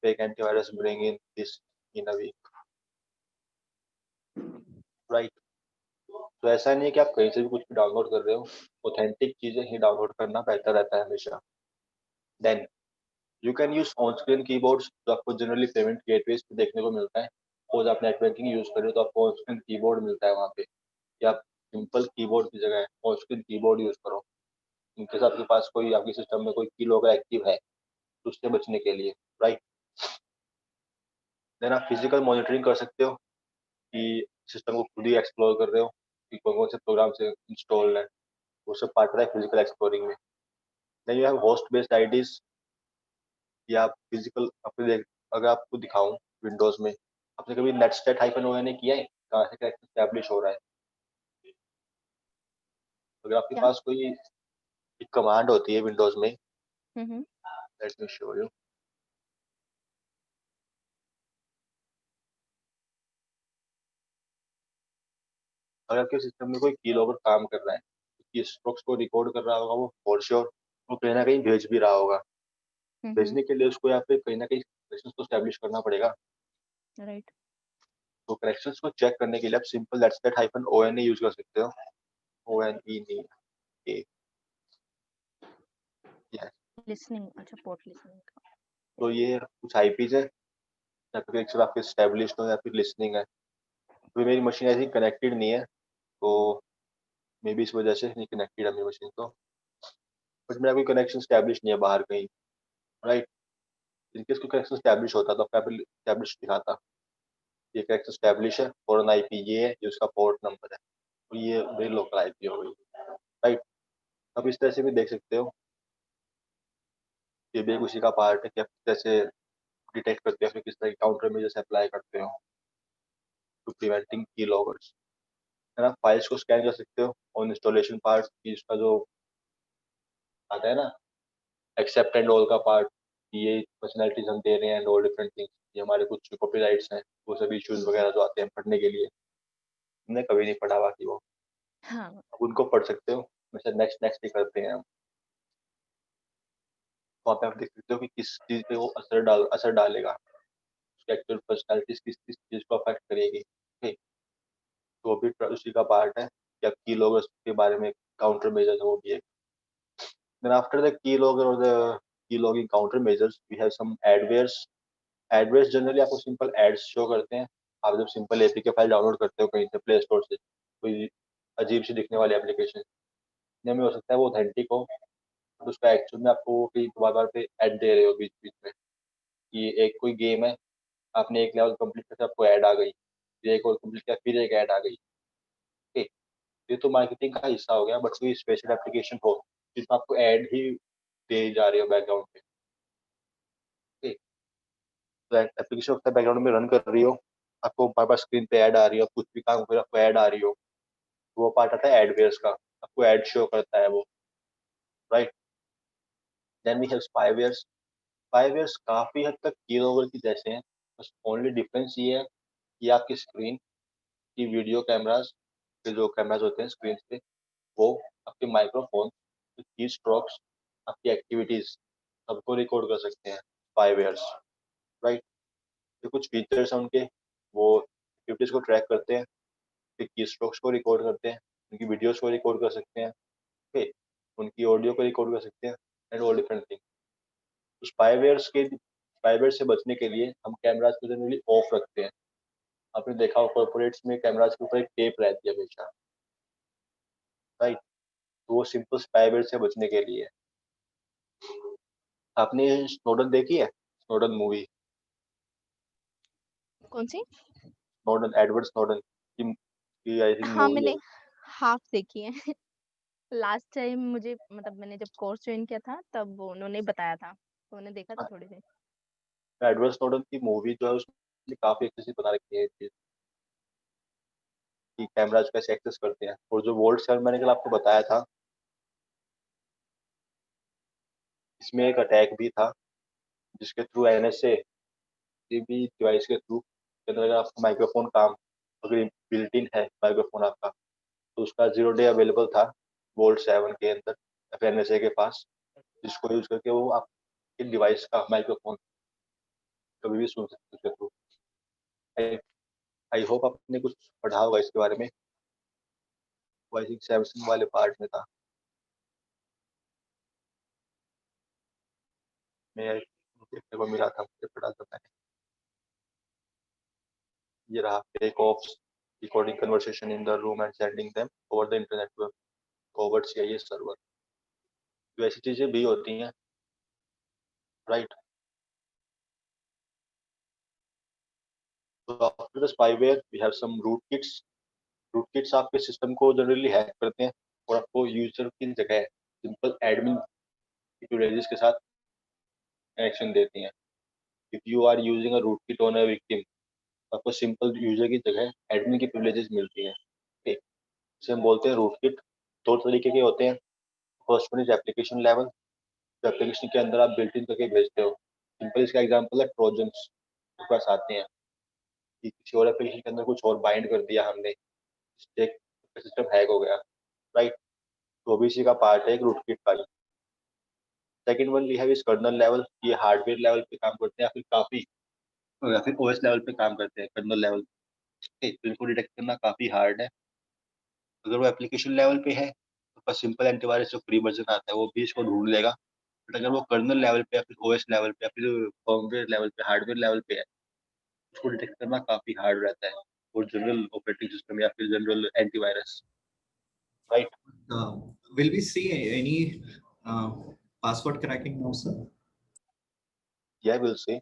Fake antivirus bring in this in a week. Right. तो ऐसा नहीं है कि आप कहीं से भी कुछ भी डाउनलोड कर रहे हो, ऑथेंटिक चीजें ही डाउनलोड करना बेहतर रहता है हमेशा। Then you can use on screen keyboards, जो आपको जनरली पेमेंट गेटवेज पे देखने को मिलता है। सपोज आप नेट बैंकिंग यूज कर रहे हो तो आपको ऑन स्क्रीन कीबोर्ड मिलता है वहाँ पे, कि आप सिंपल कीबोर्ड की जगह ऑन स्क्रीन कीबोर्ड यूज करो। इनकेस आपके पास कोई आपके सिस्टम में कोई की लॉगर एक्टिव है तो उससे बचने के लिए। राइट। देन आप फिजिकल मॉनिटरिंग कर सकते हो कि सिस्टम को खुद ही एक्सप्लोर कर रहे हो कि कौन कौन से प्रोग्राम से इंस्टॉल है, वो सब पार्ट रहा है फिजिकल एक्सप्लोरिंग में। Then you have host based IDS, या आप फिजिकल अपने देख, अगर आपको दिखाऊं विंडोज में, आपने कभी नेटस्टेट हाइफन ओ एन किया है, कहाँ से एस्टेब्लिश हो रहा है। अगर आपके क्या? पास कोई एक कमांड होती है विंडोज में, hmm. Let me show you. अगर आपके सिस्टम में कोई की लॉगर काम कर रहा है, की स्ट्रोक्स को रिकॉर्ड कर रहा होगा वो फॉर श्योर, वो कहीं ना कहीं भेज भी रहा होगा। हम्म। भेजने के लिए उसको यहाँ पे कहीं ना कहीं कनेक्शंस को स्टैब्लिश करना पड़ेगा। राइट। तो कनेक्शंस को चेक करने के लिए आप simple netstat hyphen O N use कर सकते हो। ओ एन ई नहीं ए। यस। लिसनिंग, अच्छा, पोर्ट लिसनिंग का। तो ये कुछ आईपीज है, या फिर एक सिर्फ आपके स्टैब्लिश हो या फिर लिसनिंग है। तो मेरी मशीन ऐसी कनेक्टेड नहीं है, तो मे बी इस वजह से नहीं कनेक्टेड है मेरी मशीन तो। बट मेरा कोई कनेक्शन स्टैब्लिश नहीं है बाहर कहीं। राइट। इनकेस कोई कनेक्शन स्टैब्लिश होता तो आपको स्टैब्लिश दिखाता, ये कनेक्शन स्टैब्लिश है, फॉरन आईपी ये है, ये उसका पोर्ट नंबर है, तो ये मेरी लोकल आईपी हो गई। राइट। अब इस तरह से भी देख सकते हो, ये भी एक उसी का पार्ट है कि आप किस तरह से डिटेक्ट करते हो, फिर किस तरह के काउंटर मेजर्स अप्लाई करते हो टू प्रिवेंटिंग की लॉगर्स। है ना। फाइल्स को स्कैन कर सकते हो ऑन इंस्टॉलेशन पार्ट, इसका जो आता है ना, एक्सेप्ट एंड ऑल का पार्ट, ये पर्सनैलिटीज हम दे रहे हैं एंड ऑल डिफरेंट थिंग्स, ये हमारे कुछ कॉपीराइट्स हैं, वो सभी इश्यूज वगैरह जो आते हैं पढ़ने के लिए। हमने कभी नहीं पढ़ा बाकी वो, हाँ। अब उनको पढ़ सकते हो। वैसे नेक्स्ट नेक्स्ट ही करते हैं हम। वहाँ पे आप देख सकते हो कि किस चीज़ पे वो असर डालेगा, उसकी एक्चुअल पर्सनैलिटीज किस किस चीज़ को अफेक्ट करेगी। ठीक। तो वो भी उसी का पार्ट है कि आप की लोग के बारे में काउंटर मेजर्स वो भी है। Then after the keylogger or the keylogging countermeasures, we have some adwares. Adwares generally आपको सिंपल एड्स शो करते हैं। आप जब सिंपल एपीके फाइल डाउनलोड करते हो कहीं से प्ले स्टोर से, कोई अजीब सी दिखने वाली एप्लीकेशन, इतने में हो सकता है वो ऑथेंटिक हो, तो उसका एक्चुअल में आपको कहीं बार बार पे ऐड दे रहे हो बीच बीच में, कि एक कोई गेम है, आपने एक लेवल कंप्लीट करके आपको ऐड आ गई, फिर एक और कंप्लीट किया फिर एक ऐड आ गई। ठीक। ये तो मार्केटिंग का हिस्सा हो गया, बट कोई स्पेशल एप्लीकेशन हो जिसमें आपको ऐड ही दे जा रही हो बैकग्राउंड पे। ठीक। तो एप्लीकेशन अपने बैकग्राउंड में रन कर रही हो, आपको बार बार स्क्रीन पे ऐड आ रही हो, कुछ भी काम करो आपको ऐड आ रही हो, वो पार्ट आता है एडवेयर्स का, आपको ऐड शो करता है वो। Right. Then we have spywares. Spywares काफी हद तक कीलॉगर की जैसे हैं, बस ओनली डिफरेंस ये है कि आपकी स्क्रीन की वीडियो कैमराज के जो कैमराज होते हैं स्क्रीन पे, वो आपके माइक्रोफोन की स्ट्रोक्स, आपकी एक्टिविटीज सबको रिकॉर्ड कर सकते हैं स्पाईवेयर्स। राइट। ये कुछ फीचर्स हैं उनके, वो एक्टिविटीज को ट्रैक करते हैं, फिर की स्ट्रोक्स को रिकॉर्ड करते हैं, उनकी वीडियोस को रिकॉर्ड कर सकते हैं, फिर उनकी ऑडियो को रिकॉर्ड कर सकते हैं एंड ऑल डिफरेंट थिंग। तो स्पाईवेयर्स के स्पाईवेयर से बचने के लिए हम कैमराज को जनरली ऑफ रखते हैं। आपने देखा हो कॉर्पोरेट्स में कैमराज के ऊपर एक टेप रहती है हमेशा, राइट? तो वो सिंपल स्पाईवेयर से बचने के लिए। आपने स्नोडन देखी है? स्नोडन मूवी, कौन सी? स्नोडन, एडवर्ड स्नोडन की आई थिंक हाँ, मूवी है। मैंने हाफ देखी है। लास्ट टाइम मुझे मतलब मैंने जब कोर्स ज्वाइन किया था तब उन्होंने बताया था, तो मैंने देखा था थोड़ी देर। एडवर्ड स्नोडन की मूवी जो है उसने काफी अच्छे से बता रखी है कि कैमराज कैसे एक्सेस करते हैं। और जो वोल्ट 7 मैंने कल आपको बताया था, इसमें एक अटैक भी था जिसके थ्रू एनएसए किसी भी डिवाइस के थ्रू अगर आपका माइक्रोफोन काम अगर बिल्ट इन है माइक्रोफोन आपका, तो उसका 0 डे अवेलेबल था वोल्ट 7 के अंदर एनएसए के पास, जिसको यूज करके वो आपके डिवाइस का माइक्रोफोन कभी भी सुन सकते उसके थ्रू। आई होप आपने कुछ पढ़ा होगा इसके बारे में, वो आई थिंक सैमसंग वाले पार्ट में था। मैं देखने को मिला था, मुझे पढ़ा था मैंने। ये रहा take of recording conversation in the room and sending them over the internet over CIA server. तो ऐसी चीजें भी होती हैं, राइट? तो after the spyware we have some root kits. Root kits आपके सिस्टम को जनरली हैक करते हैं और आपको यूजर की जगह सिंपल एडमिन प्रिविलेजेस के साथ कनेक्शन देती हैं। If you are using a root kit on a victim, आपको सिंपल यूजर की जगह एडमिन की प्रिविलेजेस मिलती हैं। ठीक, इसे हम बोलते हैं रूट किट। दो तरीके के होते हैं। First one is application level, जो एप्लीकेशन के अंदर आप बिल्ट इन करके भेजते हो। सिंपल इसका एग्जांपल है ट्रोजन्स के पास आते हैं कि किसी और एप्लीकेशन के अंदर कुछ और बाइंड कर दिया हमने, सिस्टम हैक हो गया, राइट? तो भी इसी का पार्ट है एक रूट किट का। Second one we have is kernel level, ये हार्डवेयर लेवल पे काम करते हैं या फिर ओएस लेवल पे काम करते हैं कर्नल लेवल पे। तो इनको डिटेक्ट करना काफी हार्ड है। अगर वो एप्लीकेशन लेवल पे है तो सिंपल एंटीवायरस जो फ्री वर्जन आता है वो भी इसको ढूंढ लेगा। बट अगर वो कर्नल लेवल पे या फिर ओएस लेवल पे या फिर फर्मवेयर लेवल पे हार्डवेयर लेवल पे है, उसको डिटेक्ट करना काफी हार्ड रहता है और जनरल ऑपरेटिंग सिस्टम या फिर general antivirus, right? Uh, will we see any password cracking now, sir? यह विल से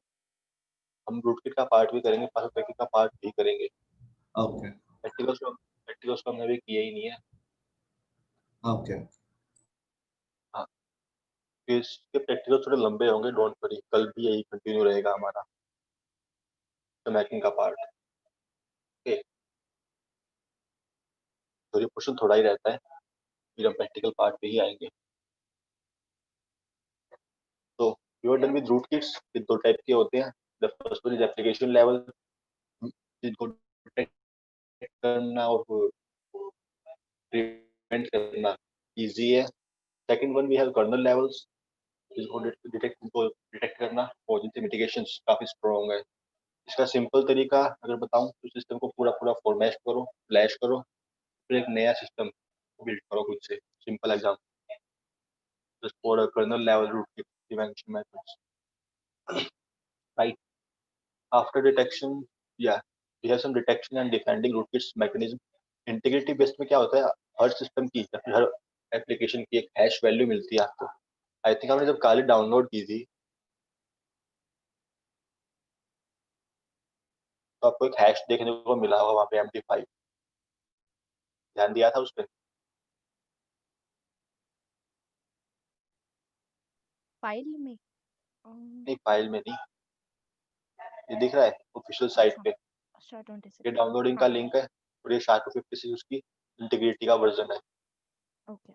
हम रूटकिट का पार्ट भी करेंगे, पासवर्ड क्रैकिंग का पार्ट भी करेंगे। Okay. प्रैक्टिकल्स तो हमने भी किया ही नहीं है। Okay. हाँ, तो इसके प्रैक्टिकल थोड़े लंबे होंगे, डोंट वरी, कल भी यही कंटिन्यू रहेगा हमारा मैकिंग का पार्ट। ओके, तो ये क्वेश्चन थोड़ा ही रहता है, फिर हम प्रैक्टिकल पार्ट पे ही आएंगे। तो you are done with root kits. ये दो टाइप के होते हैं। The first one is application level, जिनको डिटेक्ट करना और प्रिवेंट करना इजी है। Second one we have kernel levels, जिनको डिटेक्ट करना और जिनसे मिटिगेशंस काफी स्ट्रॉन्ग है। इसका सिंपल तरीका अगर बताऊं तो सिस्टम को पूरा पूरा फॉर्मेट करो, फ्लैश करो, फिर एक नया सिस्टम बिल्ड करो खुद से। Simple example just for a kernel level rootkit prevention methods, right? After detection, yeah, we have some detection and defending rootkits mechanism. Integrity based में क्या होता है, हर सिस्टम की या फिर हर एप्लीकेशन की एक हैश वैल्यू मिलती है आपको। आई थिंक आपने जब काली डाउनलोड की थी तो आपको एक हैश देखने को मिला होगा वहाँ पे MD5, ध्यान दिया था उस पर? फाइल में? नहीं, फाइल में नहीं, ये दिख रहा है ऑफिशियल साइट अच्छा पे। अच्छा, 26। ये डाउनलोडिंग का हाँ, लिंक है और ये SHA-256 उसकी इंटीग्रिटी का वर्जन है। ओके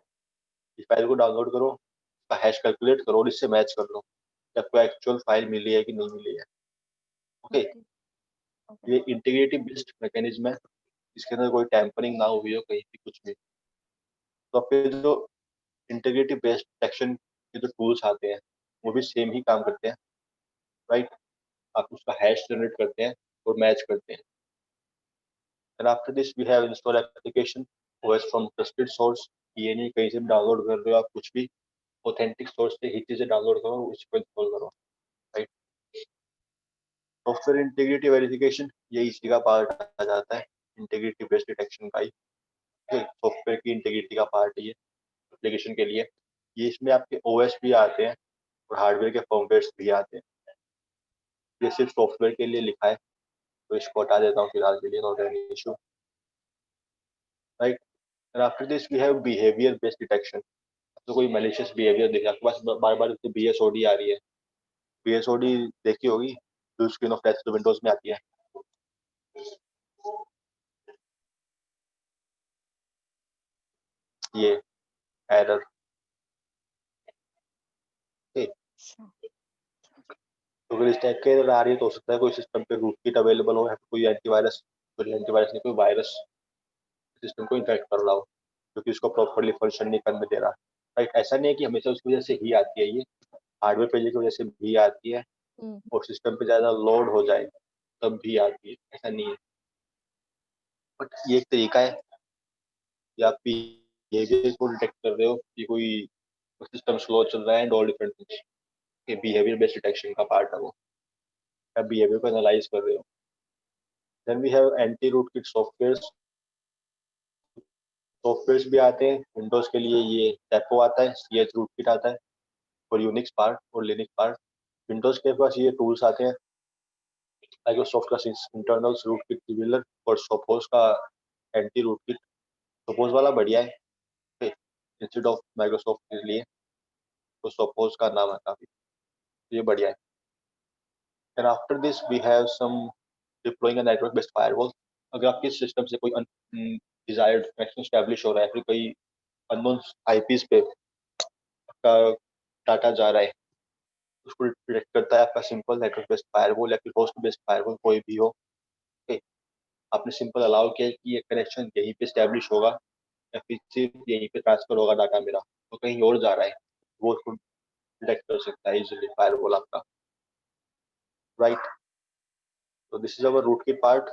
इस फाइल को डाउनलोड करो, उसका हैश कैलकुलेट करो और इससे मैच कर लो कि आपको एक्चुअल फाइल मिली है कि नहीं मिली है। Okay, okay okay. ये इंटीग्रिटी बेस्ड मैकेनिज्म है, इसके अंदर कोई टैंपरिंग ना हुई हो कहीं भी कुछ भी। तो आपके जो इंटीग्रिटी बेस्ड डिटेक्शन के जो टूल्स आते हैं वो भी सेम ही काम करते हैं, राइट? आप उसका हैश जनरेट करते हैं और मैच करते हैं। And after this we have install application OS from trusted source. ये नहीं कहीं से डाउनलोड कर रहे हो आप कुछ भी, ऑथेंटिक सोर्स से ही चीजें डाउनलोड करो और उसको इंस्टॉल करो, राइट? सॉफ्टवेयर इंटीग्रिटी वेरिफिकेशन ये इसी का पार्ट आ जाता है, इंटीग्रिटी बेस्ड डिटेक्शन का ही। सॉफ्टवेयर की इंटीग्रिटी का पार्ट है ये एप्लीकेशन के लिए। ये इसमें आपके ओएस भी आते हैं और हार्डवेयर के फर्मवेयर्स भी आते हैं। ये सिर्फ सॉफ्टवेयर के लिए लिखा है, तो इसको हटा देता हूँ फिलहाल के लिए, not any issue, right. And after this we have behaviour based detection. तो कोई मैलिशियस बिहेवियर दिखे आपके पास, बार बार बीएसओडी आ रही है, बीएसओडी देखी होगी, ब्लू स्क्रीन ऑफ डेथ जो विंडोज में आती है। ये एरर, तो अगर इस टाइप के एरर आ रही है तो हो सकता है कोई सिस्टम पे रूटकिट अवेलेबल हो या फिर कोई एंटीवायरस, नहीं कोई वायरस सिस्टम को इन्फेक्ट कर रहा हो, क्योंकि उसको प्रॉपरली फंक्शन नहीं करने दे रहा। राइट, ऐसा नहीं है कि हमेशा उसकी वजह से ही आती है, ये हार्डवेयर पेज की वजह से भी आती है और सिस्टम पे ज्यादा लोड हो जाए तब भी आती है, ऐसा नहीं है। बट ये एक तरीका है कि आप बिहेवियर को डिटेक्ट कर रहे हो कि कोई सिस्टम स्लो चल रहा है एंड ऑल डिफरेंट थिंग्स, ये बिहेवियर बेस्ड डिटेक्शन का पार्ट है वो, आप बिहेवियर को एनालाइज कर रहे हो। Then we have anti rootkit softwares. Softwares भी आते हैं विंडोज के लिए, ये टैपो आता है, सीएच रूटकिट आता है और यूनिक्स पार्ट और लिनक्स पार्ट। विंडोज के पास ये टूल्स आते हैं, माइक्रोसॉफ्ट का इंटरनल रूटकिट रिवीलर और सोपोस का एंटी रूटकिट। सोपोस वाला बढ़िया है इंस्टेड ऑफ माइक्रोसॉफ्ट के लिए, तो सोपोस का नाम है काफी, ये बढ़िया है। And after this we have some deploying a network based firewall. अगर आपके सिस्टम से कोई डिजायर्ड कनेक्शन एस्टैब्लिश हो रहा है, फिर कोई अननोन आईपीस पे आपका डाटा जा रहा है, उसको डिटेक्ट करता है आपका सिंपल नेटवर्क बेस्ड फायरवॉल या फिर होस्ट बेस्ड फायरवॉल कोई भी हो। ओके, आपने सिंपल अलाउ किया कि ये कनेक्शन यहीं पे स्टैब्लिश होगा या फिर सिर्फ यहीं पे ट्रांसफर होगा डाटा मेरा, तो कहीं और जा रहा है, वो उसको डिटेक्ट कर सकता है इजीली फायरवॉल आपका, राइट। तो this is our root kit part.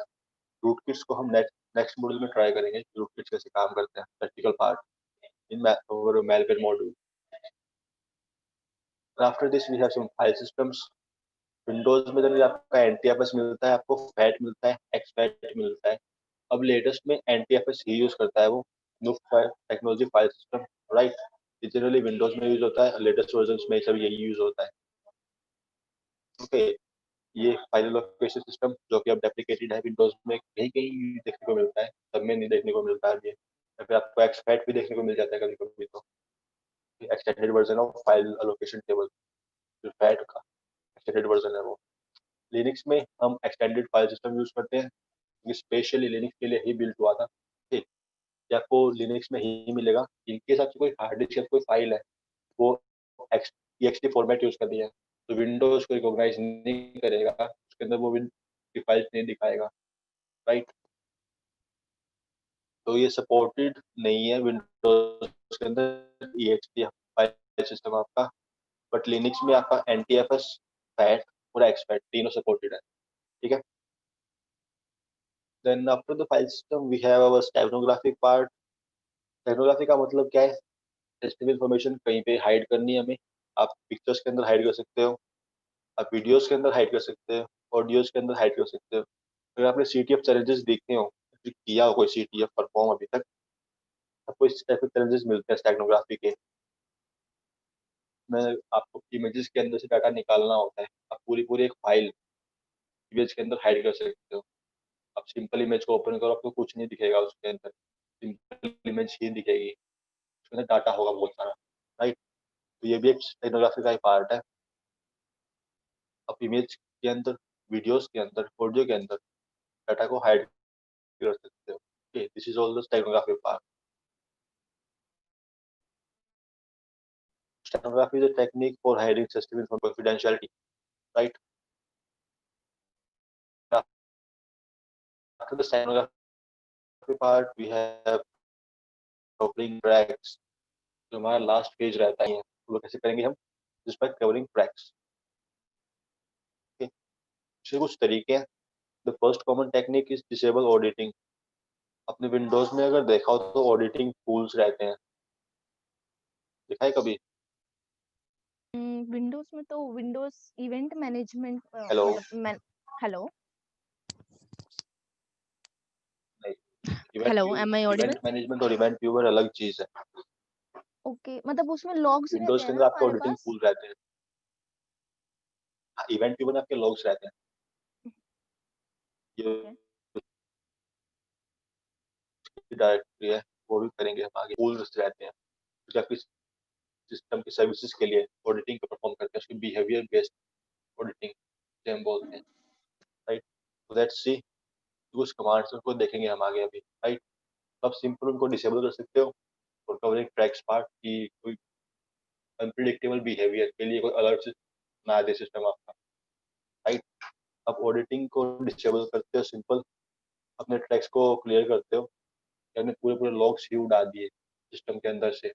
Root kits को हम नेक्स्ट मॉड्यूल में ट्राई करेंगे, रूट किट्स कैसे काम करते हैं, practical part in malware module. After this we have some file systems. Windows में जब आपका एनटीएफएस मिलता है, आपको फैट मिलता है, एक्सफैट मिलता है। अब लेटेस्ट में एनटीएफएस ही यूज करता है वो, new technology file system, right. Generally Windows में यूज होता है, लेटेस्ट वर्जन में सब यही यूज होता है। ओके, ये फाइल लोकेशन सिस्टम जो कि अब डेप्रिकेटेड है विंडोज में, कहीं कहीं देखने को मिलता है, सब में नहीं देखने को मिलता है ये, या फिर आपको एक्सफैट भी देखने को मिल जाता है कभी कभी, तो extended version of file allocation table, जो फैट का एक्सटेंडेड वर्जन है वो। लिनक्स में हम एक्सटेंडेड फाइल सिस्टम यूज करते हैं, ये स्पेशली लिनक्स के लिए ही बिल्ट हुआ था। ठीक, ये आपको लिनक्स में ही मिलेगा। इनके साथ कोई हार्ड डिस्क या कोई फाइल है, वो एक्सटी फॉर्मेट यूज कर दिया है, तो विंडोज को रिकॉग्नाइज नहीं करेगा, उसके अंदर वो फाइल्स नहीं दिखाएगा, राइट। तो ये सपोर्टेड नहीं है विंडोज के अंदर EXT फाइल सिस्टम आपका, बट लिनक्स में आपका NTFS, फैट और एक्सफैट तीनों सपोर्टेड है, ठीक है। Then after the file system we have our steganographic part. Steganography का मतलब क्या है, सेंसिटिव इन्फॉर्मेशन कहीं पे हाइड करनी है हमें, आप पिक्चर्स के अंदर हाइड कर सकते हो, आप वीडियोस के अंदर हाइड कर सकते हो, ऑडियोज के अंदर हाइड कर सकते हो। अगर आपने CTF चैलेंजेस देखे हो, किया हो कोई CTF परफॉर्म अभी तक, आपको इस टाइप के चैलेंजेस मिलते हैं स्टेगनोग्राफी के। में आपको इमेजेस के अंदर से डाटा निकालना होता है, आप पूरी पूरी एक फाइल इमेज के अंदर हाइड कर सकते हो। आप सिंपल इमेज को ओपन करो, आपको कुछ नहीं दिखेगा उसके अंदर, सिंपल इमेज ही दिखेगी, उसके अंदर डाटा होगा बहुत सारा, राइट। तो ये भी एक स्टेनोग्राफी का ही पार्ट है। आप इमेज के अंदर, वीडियोस के अंदर, ऑडियो के अंदर डाटा को हाइड कर सकते हो। Okay, this is all the stenography part. Stenography is a technique for hiding system information confidentiality, right. After the stenography part, we have covering tracks. जो हमारा लास्ट पेज रहता है, वो कैसे करेंगे हम, जिस पर कवरिंग ट्रैक्स। इसके कुछ तरीके हैं। The first common technique is disable auditing. अपने विंडोज में अगर देखा हो तो ऑडिटिंग टूल्स रहते हैं, देखा है कभी? विंडोज में तो विंडोज इवेंट मैनेजमेंट हेलो, मतलब Hello. Event Hello, view, am I audible? Event management और इवेंट व्यूअर अलग चीज है। ओके, मतलब उसमें लॉग्स रहते विंडोज के हैं अंदर ना आपके हमारे ऑडिटिंग पास? टूल रहते हैं। हाँ, इवेंट व्यूअर में आपके लॉग्स रहते हैं। ये ओके। डायरेक्टरी है, वो भी करेंगे हम आगे। टूल्स रहते हैं जो आपकी सिस्टम की सर्विसेज के लिए ऑडिटिंग को परफॉर्म करते हैं, उसकी बिहेवियर बेस्ड ऑडिटिंग जो हम बोलते हैं, राइट। सो लेट्स सी कुछ कमांड्स को देखेंगे हम आगे अभी, राइट। आप सिंपल उनको डिसेबल कर सकते हो और कवरिंग ट्रैक्स पार्ट की कोई अनप्रिडिक्टेबल बिहेवियर के लिए कोई अलर्ट ना दे सिस्टम आपका, राइट। आप ऑडिटिंग को डिसेबल करते हो, सिंपल अपने ट्रैक्स को क्लियर करते हो, यानी पूरे पूरे लॉग्स ही उड़ा दिए सिस्टम के अंदर से,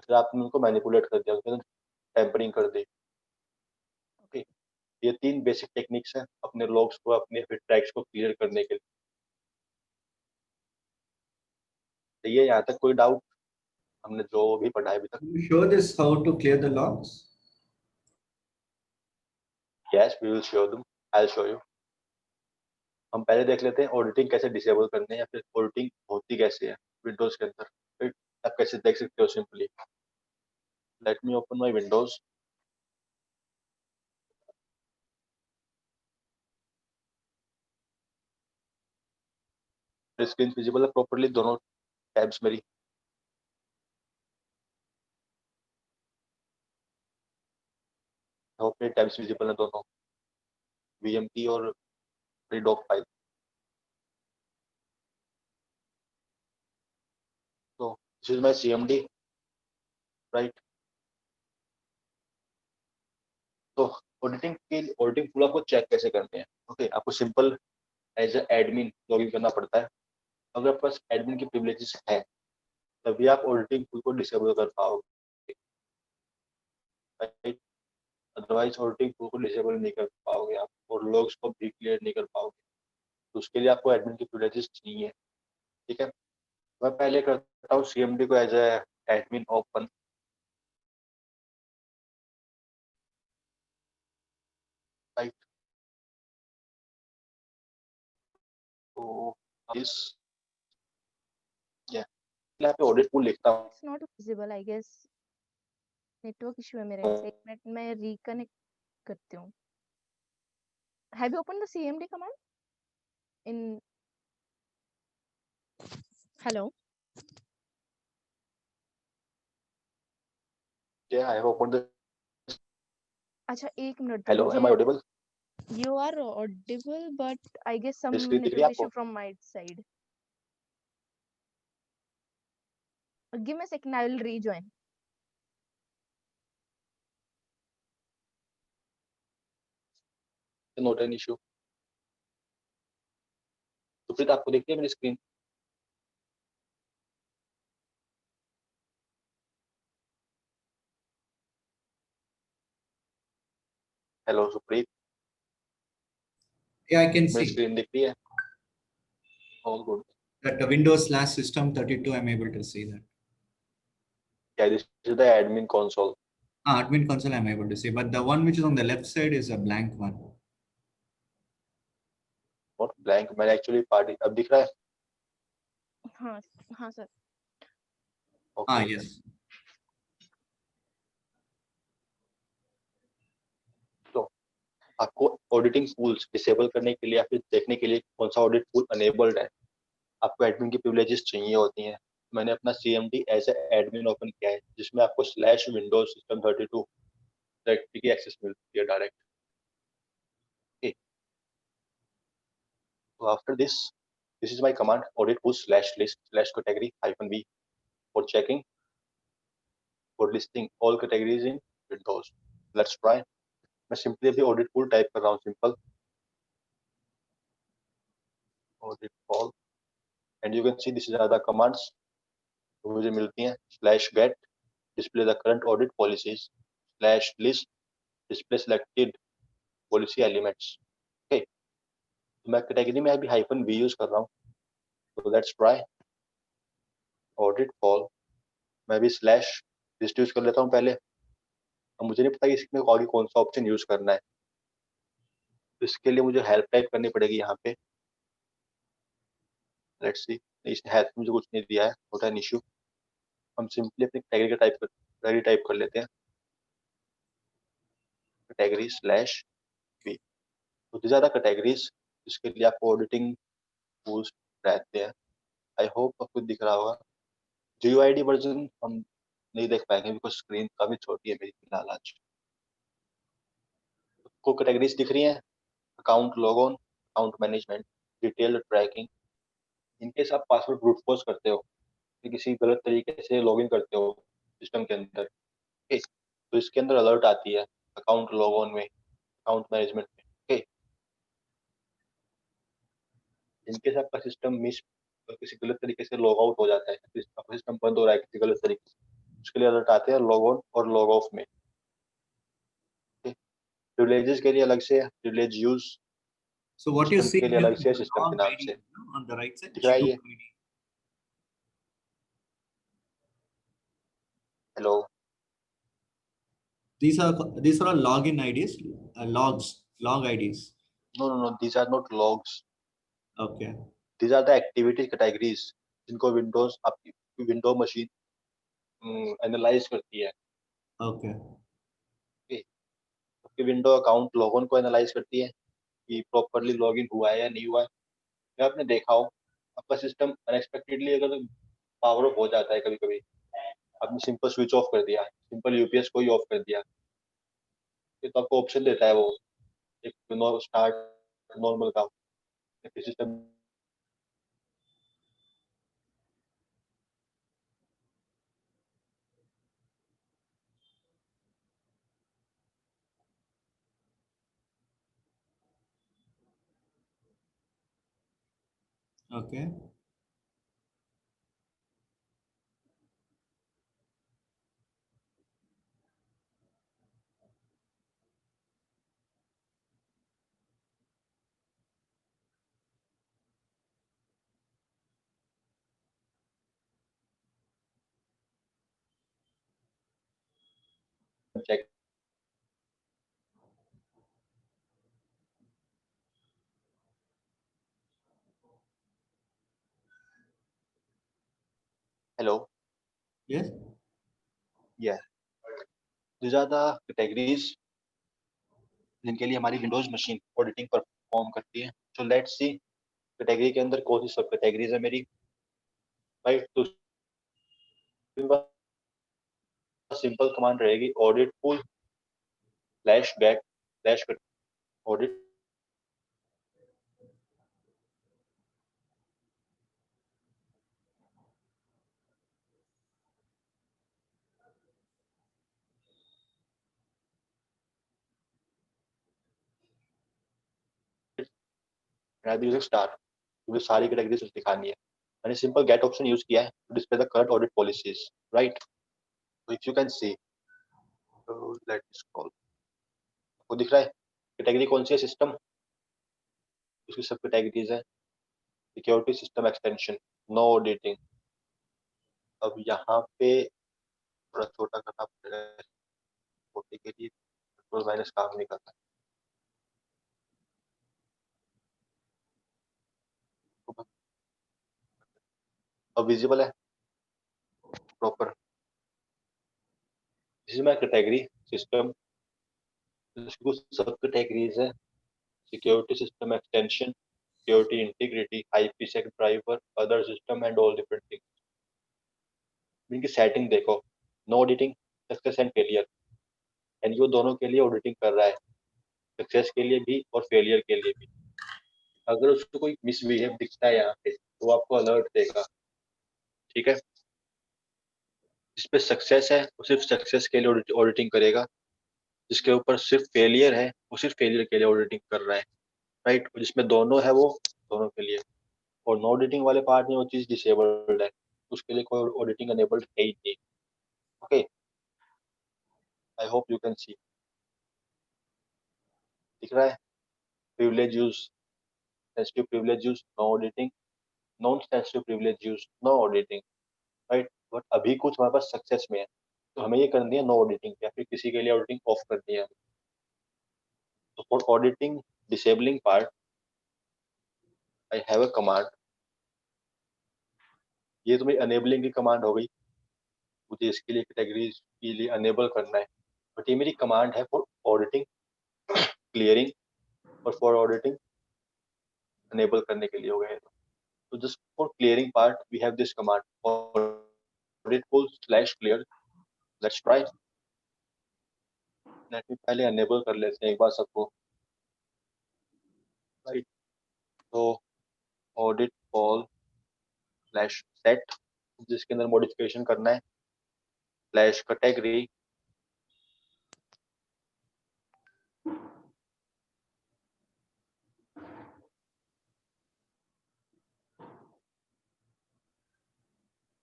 फिर आपने उनको मैनिपुलेट कर दिया, उनके टेम्परिंग कर दी। ओके, ये 3 बेसिक टेक्निक्स हैं अपने लॉग्स को, अपने फिर ट्रैक्स को क्लियर करने के लिए। तो ये यहाँ तक कोई डाउट हमने जो भी पढ़ा है अभी तक? You show this how to clear the logs? Yes, we will show them, I will show you. हम पहले देख लेते हैं ऑडिटिंग कैसे डिसेबल करने हैं, या फिर ऑडिटिंग होती कैसे है विंडोज के अंदर, राइट। आप कैसे देख सकते हो simply. Let me open my Windows. Screen visible है प्रॉपर्ली, दोनों टैब्स मेरी? होप ये टैब्स विजिबल है दोनों, वीएमटी और डॉक फाइल। तो this is my CMD, right. तो ऑडिटिंग फुल आपको चेक कैसे करते हैं? ओके, आपको simple as a admin login करना पड़ता है। अगर आपके पास एडमिन की प्रिविलेजेस है तभी आप ऑडिटिंग फुल को डिसेबल कर पाओगे, राइट। अदरवाइज ऑडिटिंग फुल को डिसेबल नहीं कर पाओगे आप, और लॉग्स को भी क्लियर नहीं कर पाओगे। तो उसके लिए आपको एडमिन की प्रिविलेजेस चाहिए, ठीक है। मैं पहले करता हूँ सीएमडी को as a admin open, right. तो इस यहाँ पे ऑडिट फुल लिखता हूँ। It's not visible, I guess. Network issue है मेरे से। एक मिनट में रिकनेक्ट करती हूँ। Have you opened the CMD command in? Hello. Yeah, I have opened the. अच्छा, एक मिनट दो Hello, मुझे। am I audible? You are audible, but I guess some screen दिख रही है network आपको? issue from my side. Give me a second, I will rejoin. Note an issue. Supreet, आपको दिखती है मेरी screen? Hello Supreet, Yeah, I can मेरी see screen दिख रही है? All good. that the Windows slash system 32. I'm able to see that. Yeah, this is the admin console. Admin console I'm able to see, but the one which is on the left side is a blank one. Not blank, मैंने actually party अब दिख रहा है? हाँ हाँ sir. Okay, Yes. तो आपको auditing tools disable करने के लिए या फिर देखने के लिए कौन सा ऑडिट टूल अनेबल्ड है, आपको एडमिन की प्रिविलेजेस चाहिए होती हैं। मैंने अपना CMD as a admin open किया है, जिसमें आपको स्लैश विंडोज सिस्टम 32 डायरेक्टरी की एक्सेस मिलती है डायरेक्ट। ओके, तो after this is my command audit tool slash list slash category -v for checking for listing all categories in Windows. Let's try. मैं simply अभी ऑडिट टूल टाइप कर रहा हूँ, simple audit tool, and you can see this is are the commands जो मुझे मिलती हैं। Slash gate display the current audit policies, slash list display selected policy elements. Okay, मैं कैटेगरी में अभी -v यूज कर रहा हूँ, तो लेट्स ट्राई ऑडिट फॉल। मैं भी स्लैश लिस्ट यूज कर लेता हूँ पहले। अब मुझे नहीं पता कि इसमें आगे कौन सा ऑप्शन यूज करना है। तो इसके लिए मुझे हेल्प टाइप करनी पड़ेगी यहाँ पे। लेट्स सी, इसने हेल्प मुझे कुछ नहीं दिया है, होता है इशू। हम सिंपली अपनी कैटेगरी टाइप कर लेते हैं, कैटेगरी स्लैश वी। तो these are the categories जिसके लिए आपको ऑडिटिंग टूल्स रहते हैं। आई होप आपको दिख रहा होगा। GUID वर्जन हम नहीं देख पाएंगे बिकॉज स्क्रीन काफी छोटी है मेरी फिलहाल आज। को कैटेगरीज दिख रही हैं, account log on, account management, detail tracking. In case आप पासवर्ड ब्रूट फोर्स करते हो, किसी गलत तरीके से लॉगिन करते हो सिस्टम के अंदर, ठीक, तो इसके अंदर अलर्ट आती है अकाउंट लॉग ऑन में, अकाउंट मैनेजमेंट में। ठीक, इनकेस आपका सिस्टम मिस किसी गलत तरीके से लॉग आउट हो जाता है, आपका सिस्टम बंद हो रहा है किसी गलत तरीके से, उसके लिए अलर्ट आते हैं लॉग ऑन और लॉग ऑफ में। प्रिविलेजेस के लिए अलग से, privilege use So what you system see के लिए here अलग is से, the सिस्टम के log नाम ID, से no? On the right side, दिख रहा है ये। GUID. Hello, These are all login IDs, log IDs. No no no, these are not logs, Okay. These are the activity categories जिनको Windows आपकी window machine analyse करती है। Okay. आपकी window account logon को एनालाइज करती है कि properly login हुआ है या नहीं हुआ है। या आपने देखा हो आपका सिस्टम अनएक्सपेक्टेडली अगर पावर ऑफ हो जाता है, कभी कभी आपने सिंपल स्विच ऑफ कर दिया, सिंपल यूपीएस को ही ऑफ कर दिया, तो आपको ऑप्शन देता है वो एक स्टार्ट नॉर्मल काम system. Okay. Check, hello, Yes. या ज़्यादा कैटेगरीज जिनके लिए हमारी विंडोज मशीन ऑडिटिंग परफॉर्म करती है। सो लेट्स सी कैटेगरी के अंदर कौन सी सब कैटेगरीज है मेरी, राइट। तो सिंपल कमांड रहेगी auditpol slash get slash audit. Star, मुझे सारी कैटेगरीज दिखानी है। मैंने सिंपल गेट ऑप्शन यूज किया है to display the current audit policies, right. तो if you can see, let me scroll, आपको दिख रहा है कैटेगरी कौन सी है, सिस्टम, उसकी सब कैटेगरीज है। Security system extension, no auditing. अब यहाँ पे थोड़ा छोटा करना पड़ेगा, छोटे के लिए कंट्रोल माइनस काम नहीं करता। अब विजिबल है प्रॉपर। इसमें मैं कैटेगरी सिस्टम, इसकी कुछ सब कैटेगरीज है, security system extension, security integrity, IPsec driver, other system and all different things. इनकी सेटिंग देखो, no auditing, success and failure, and ये दोनों के लिए ऑडिटिंग कर रहा है, सक्सेस के लिए भी और फेलियर के लिए भी। अगर उसको कोई मिसबिहेव दिखता है यहाँ पे तो वो आपको अलर्ट देगा, ठीक है। जिस पे सक्सेस है वो सिर्फ सक्सेस के लिए ऑडिटिंग करेगा, जिसके ऊपर सिर्फ फेलियर है वो सिर्फ फेलियर के लिए ऑडिटिंग कर रहा है, राइट। जिसमें दोनों है वो दोनों के लिए। और नो ऑडिटिंग वाले पार्ट में वो चीज डिसेबल्ड है, उसके लिए कोई ऑडिटिंग अनेबल्ड है ही नहीं। Okay, I hope you can see, दिख रहा है। Privilege use, sensitive privilege use, no auditing, non sensitive privilege use, no auditing, right. But अभी कुछ हमारे पास सक्सेस में है तो हमें ये करनी है नो ऑडिटिंग, या फिर किसी के लिए ऑडिटिंग ऑफ करनी है। तो for auditing disabling part, I have a command. ये तो मेरी enabling की command हो गई, मुझे इसके लिए categories के लिए enable करना है, बट ये मेरी command है for auditing, clearing और for auditing enable करने के लिए हो गया है। तो just for clearing part we have this command audit pull slash clear. Let's try. Let me पहले enable कर लेते हैं एक बार सबको, right? तो audit call slash set जिसके अंदर modification करना है slash category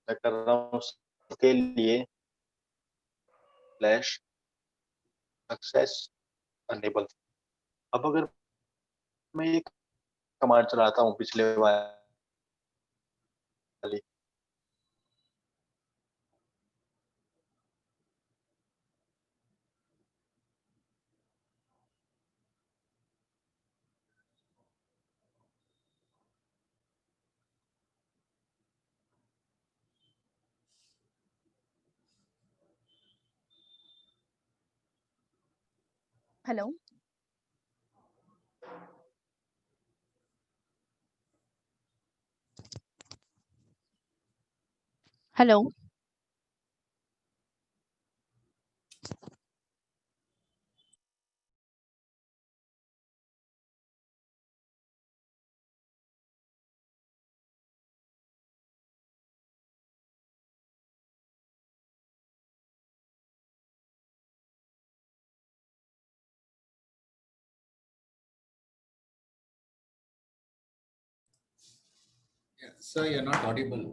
मैं कर रहा हूँ के लिए slash success enable. अब अगर मैं ये कमांड चलाता हूँ पिछले वाली, Hello. Hello. Yeah, sir, you're not audible.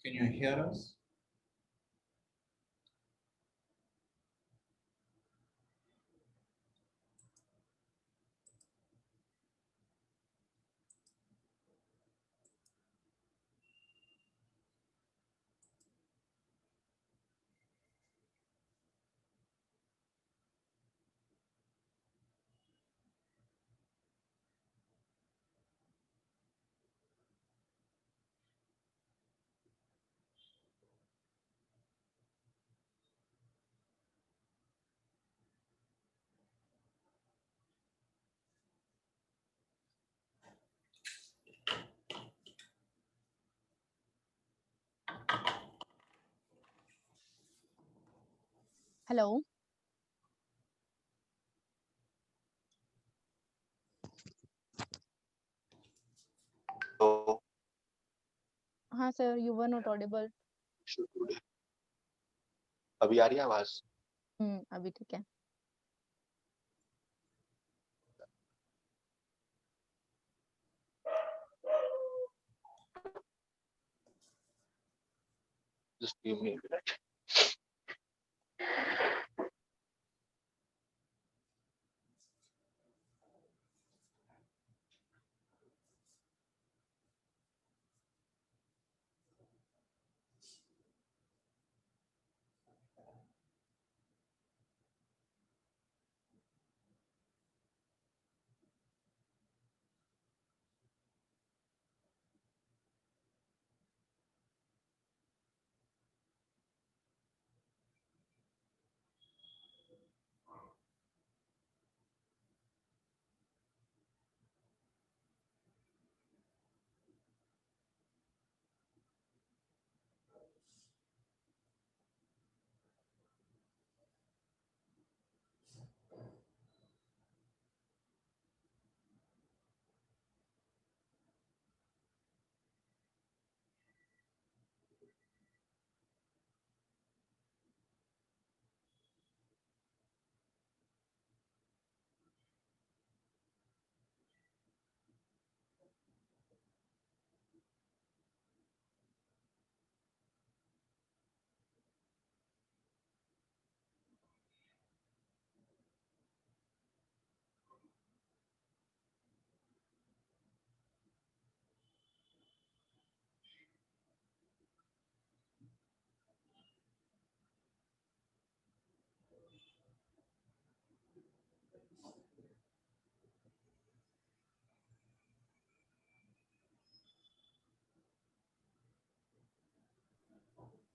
Can you hear us? Hello. तो हाँ sir, you were not audible. अभी आ रही है आवाज? अभी ठीक है. Just give me a minute.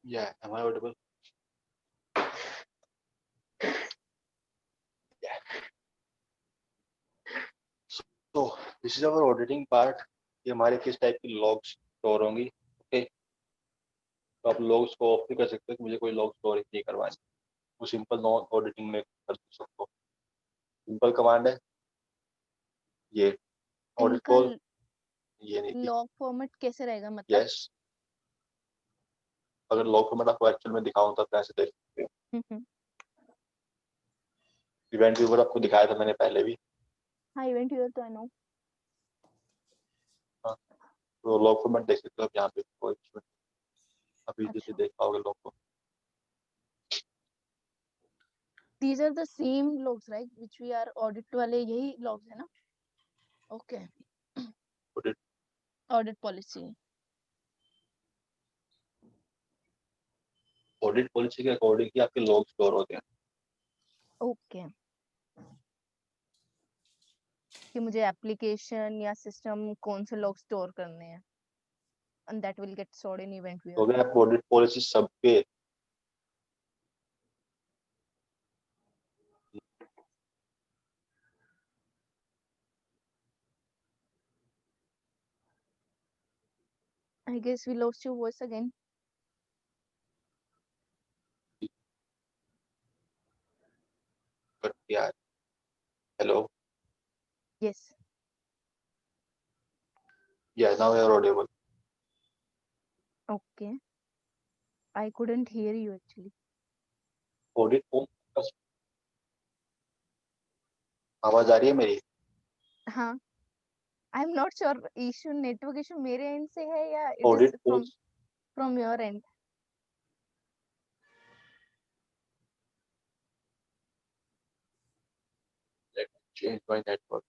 Yeah, am I audible? Yeah. So this is our auditing part कि हमारे किस टाइप की लॉग्स स्टोर होंगी. ओके, तो आप लॉग्स को ऑफ भी कर सकते हो कि मुझे कोई लॉग स्टोरेज नहीं करवानी, वो सिंपल नॉन ऑडिटिंग में कर सकते हो. सिंपल कमांड है ये, ऑडिट इनका कॉल ये नहीं थी. लॉग फॉर्मेट कैसे रहेगा मतलब? यस, अगर लॉग फॉर्मेट आपको एक्चुअल में दिखाऊं तो आप कैसे देख सकते हो. हम्म। इवेंट व्यूवर आपको दिखाया था मैंने पहले भी. हाँ, इवेंट व्यूअर तो आई नो. हाँ, तो लॉग फॉर्मेट देख सकते हो आप यहाँ पे, कोई issue नहीं. अभी जैसे अच्छा, देख पाओगे लॉग को. these are the same logs right which we are audit वाले यही logs है ना? Okay. Audit Audit policy. Audit policy के अकॉर्डिंग ही आपके लॉग स्टोर होते हैं. Okay. कि मुझे एप्लीकेशन या सिस्टम कौन से लॉग स्टोर करने हैं and that will get stored in event तो viewer. अगर आप ऑडिट पॉलिसी सब पे I guess we lost your voice again. कर दिया है. Hello, Yes. या now you are audible. Okay. I couldn't hear you actually. Audit को आवाज आ रही है मेरी? हाँ. I'm not sure issue network issue मेरे end से है या it is audit from your end. Change my network.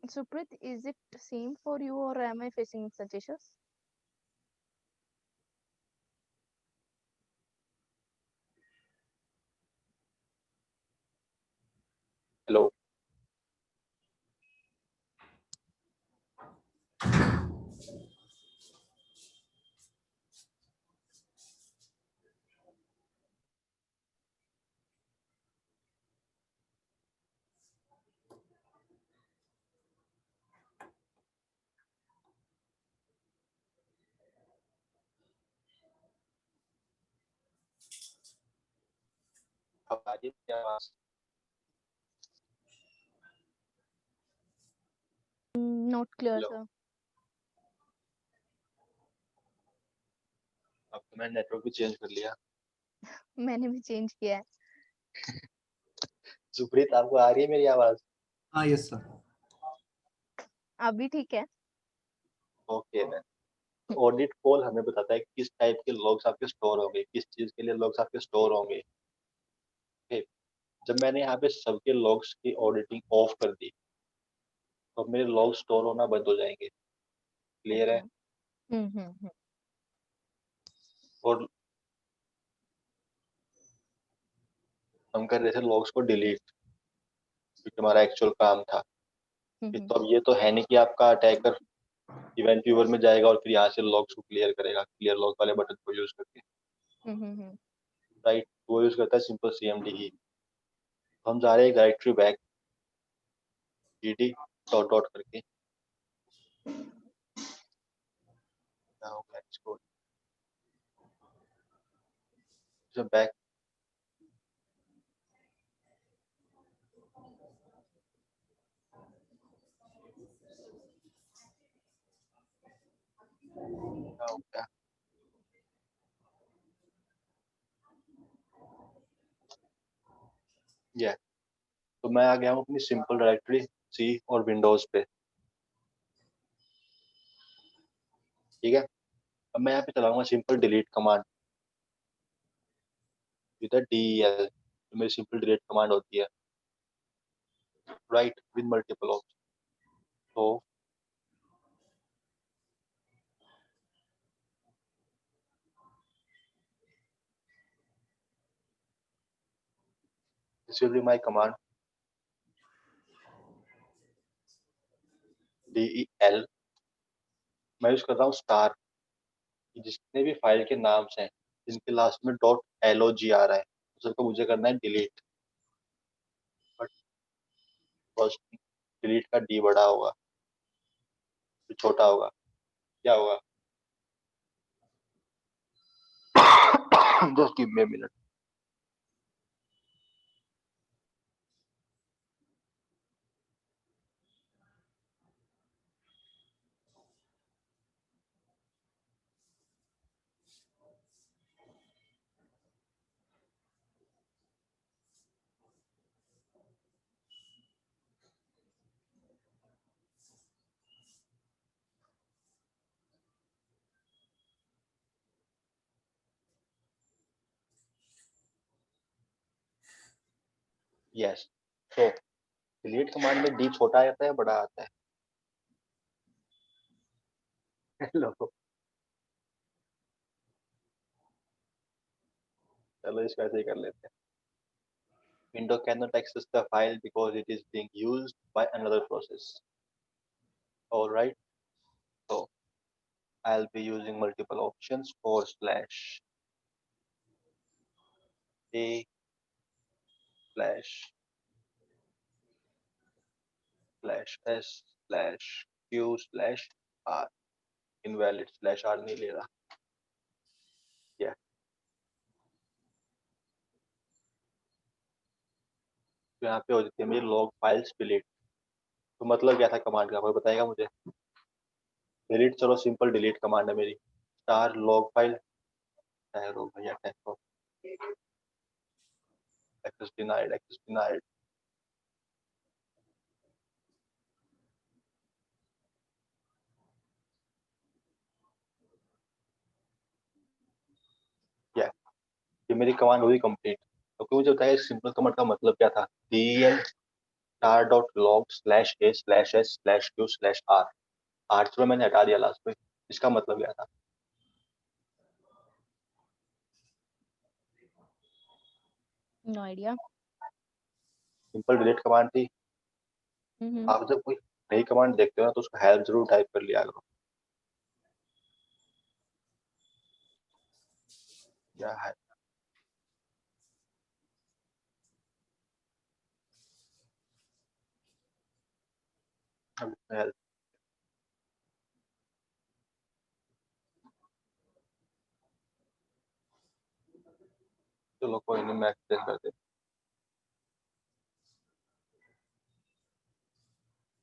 Suprit, is it same for you or am I facing such issues? Hello, अब आ रही है आवाज? Not clear, hello, sir. अब तो मैंने नेटवर्क भी चेंज कर लिया. मैंने भी चेंज किया है. सुप्रीत, आपको आ रही है मेरी आवाज? हाँ यस सर. अभी ठीक है. Okay ma'am. ऑडिट कॉल हमें बताता है कि किस टाइप के लॉग्स आपके स्टोर होंगे, किस चीज के लिए लॉग्स आपके स्टोर होंगे. Okay. जब मैंने यहाँ पे सबके लॉग्स की ऑडिटिंग ऑफ कर दी तो मेरे लॉग स्टोर होना बंद हो जाएंगे. क्लियर है? हम्म. और हम कर रहे थे लॉग्स को डिलीट, क्योंकि हमारा एक्चुअल काम था. तो अब ये तो है नहीं कि आपका अटैकर इवेंट व्यूअर में जाएगा और फिर यहाँ से लॉग्स को क्लियर करेगा, क्लियर लॉग वाले बटन को यूज करके. राइट, वो यूज करता है सिंपल CMD ही. तो हम जा रहे हैं directory back dd dot dot करके. Now let's go to back. Now back. Yeah. तो मैं आ गया हूँ अपनी सिंपल डायरेक्टरी सी और विंडोज पे. ठीक है, अब मैं यहाँ पे चलाऊंगा simple delete command with DEL. तो मेरी सिंपल डिलीट कमांड होती है, राइट, विद मल्टीपल ऑप्शन. तो this will be my command DEL मैं यूज कर रहा हूँ स्टार। जितने भी फाइल के नाम्स हैं जिनके लास्ट में .log आ रहा है सबको मुझे करना है डिलीट। बट फर्स्ट डिलीट का डी बड़ा होगा फिर छोटा होगा, क्या होगा? Just give me a minute. Yes, तो डिलीट कमांड में डी छोटा आता है बड़ा आता है? लो, चलो इसको ऐसे ही कर लेते हैं। Window cannot access the file because it is being used by another process. All right, so I'll be using multiple options: /a/s/s /q/r। Invalid /r नहीं ले रहा। Yeah. तो यहाँ पे हो जाती है मेरी लॉग फाइल्स डिलीट। तो मतलब क्या था कमांड का, कोई बताएगा मुझे? डिलीट, चलो सिंपल डिलीट कमांड है मेरी। स्टार लॉग फाइल ठहरो भैया ठहरो, access denied, access denied. Yeah. ये मेरी कमांड हुई कंप्लीट। तो क्यों मुझे बताया सिंपल कमांड का मतलब क्या था? del star.log/a/s/q/r। आर चलो मैंने हटा दिया लास्ट में, इसका मतलब क्या था? No idea. Simple delete command थी। Mm-hmm. आप जब कोई नई कमांड देखते हो ना तो उसका हेल्प जरूर टाइप कर लिया करो। क्या है? हेल्प। चलो कोई नहीं, मैं एक्सप्लेन कर देता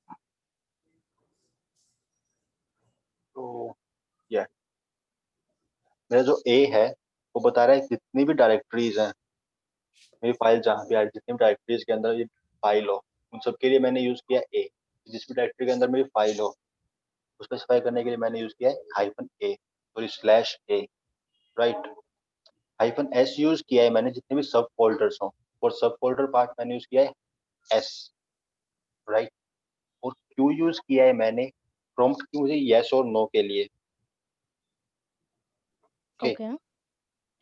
हूँ। तो ये मेरा जो ए है वो बता रहा है जितनी भी डायरेक्टरीज हैं मेरी फाइल जहाँ भी आ रही, जितनी भी डायरेक्टरीज के अंदर ये फाइल हो उन सब के लिए मैंने यूज किया ए। जिस भी डायरेक्टरी के अंदर मेरी फाइल हो उसको स्पेसिफाई करने के लिए मैंने यूज किया है -a, sorry /a, right. -s use किया है मैंने जितने भी सब फोल्डर्स हों, और सब फोल्डर पार्ट मैंने यूज किया है s, राइट। और क्यू यूज किया है मैंने प्रॉम्प्ट की मुझे यस और नो के लिए। Okay, Okay.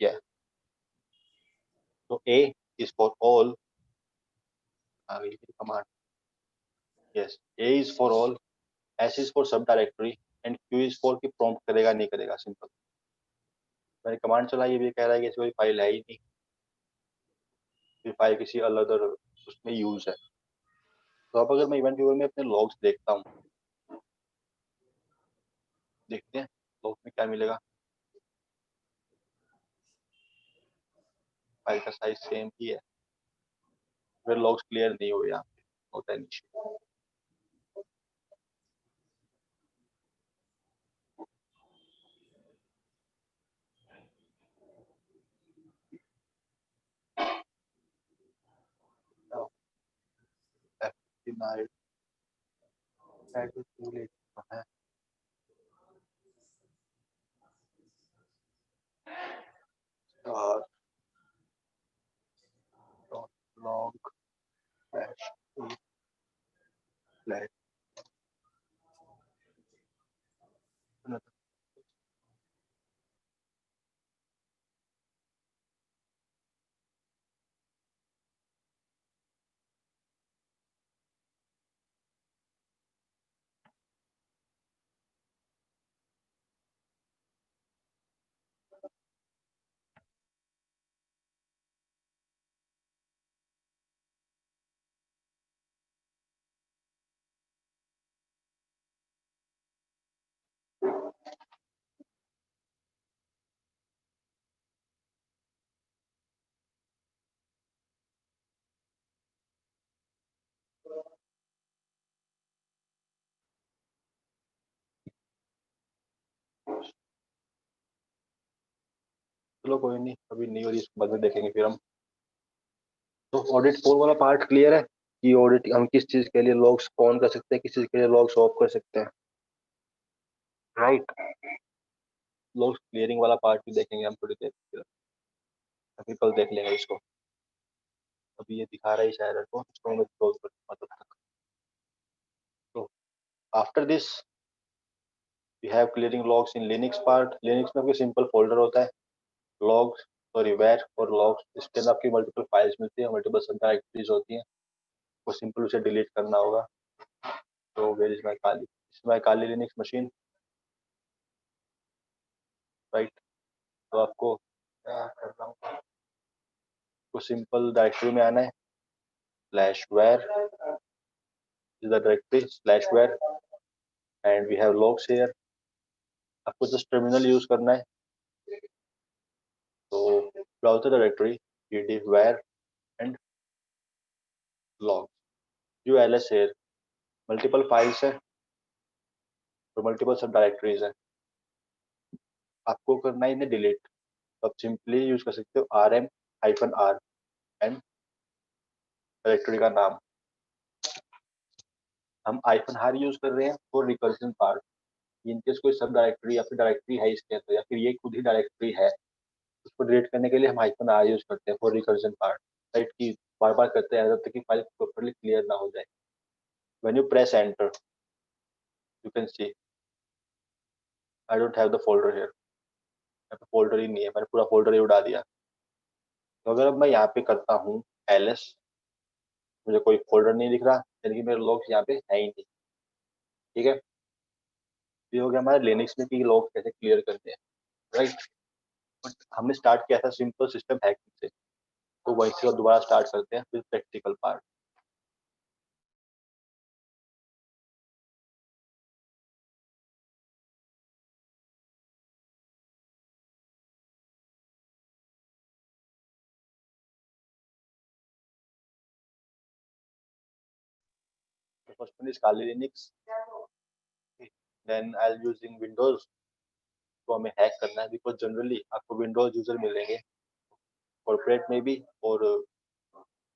या तो a इज फॉर ऑल, आ गई command. Yes, a is for all, s is for सब directory and q is for कि प्रॉम्प्ट करेगा नहीं करेगा। सिंपल मैंने कमांड चलाई, ये भी कह रहा है कि कोई फाइल है ही नहीं, ये फाइल किसी अलग उसमें यूज है। तो अब अगर मैं इवेंट व्यूअर में अपने लॉग्स देखता हूँ, देखते हैं लॉग में क्या मिलेगा। फाइल का साइज सेम ही है, फिर लॉग्स क्लियर नहीं हुए, यहाँ पे होता है नीचे। denied, that is too late है। और log /e flag चलो कोई नहीं, अभी नहीं हो रही, इसके बाद में देखेंगे फिर हम। तो ऑडिट 4 वाला पार्ट क्लियर है कि ऑडिट हम किस चीज के लिए लॉग्स ऑन कर सकते हैं, किस चीज के लिए लॉग्स ऑफ कर सकते हैं, राइट। लॉग्स क्लियरिंग वाला पार्ट भी देखेंगे हम थोड़ी देर फिर, अभी कल देख लेंगे इसको। अभी ये दिखा रहा है शायद को, इसको मैं क्लोज करूंगा तब तक। तो after this we have clearing logs in Linux part. Linux में आपके सिंपल फोल्डर होता है, लॉग्स सॉरी वेर और लॉग्स, इसके अंदर आपकी मल्टीपल फाइल्स मिलती है, मल्टीपल सब डायरेक्टरीज होती हैं, वो सिंपल उसे डिलीट करना होगा। तो where is my Kali, is my Kali Linux machine, right. तो आपको क्या करना होगा, तो सिंपल डायरेक्टरी में आना है, slash var is the directory, slash var and we have logs here. आपको जस्ट टर्मिनल यूज करना है, तो browser directory cd where and log, जो ls हियर, मल्टीपल फाइल्स है और मल्टीपल सब डायरेक्टरीज है, आपको करना है इन्हें डिलीट। आप सिंपली यूज कर सकते हो rm-r एंड डायरेक्टरी का नाम। हम -r यूज कर रहे हैं फॉर रिकर्जन पार्ट, इनकेस कोई सब डायरेक्टरी या फिर डायरेक्टरी है इसके अंदर, या फिर ये खुद ही डायरेक्टरी है, उसको डिलीट करने के लिए हम -r यूज करते हैं फॉर रिकर्जन पार्ट, राइट। की बार बार करते हैं जब तक कि फाइल प्रॉपर्ली क्लियर ना हो जाए। When you press enter you can C I don't have the folder here, यहाँ पे फोल्डर ही नहीं है, मैंने पूरा फोल्डर ही उड़ा दिया। तो अगर अब मैं यहाँ पे करता हूँ ls, मुझे कोई फोल्डर नहीं दिख रहा, यानी कि मेरे लॉग्स यहाँ पे है ही नहीं, ठीक है। ये हो गया हमारे लिनक्स में कि लॉग कैसे क्लियर करते हैं, राइट। बट हमने स्टार्ट किया था सिंपल सिस्टम हैकिंग से, तो वहीं से दोबारा स्टार्ट करते हैं फिर प्रैक्टिकल पार्ट। तो first one is Kali Linux, then I am using Windows. तो हमें हैक करना है, बिकॉज जनरली आपको विंडोज यूजर मिलेंगे, कॉर्पोरेट में भी और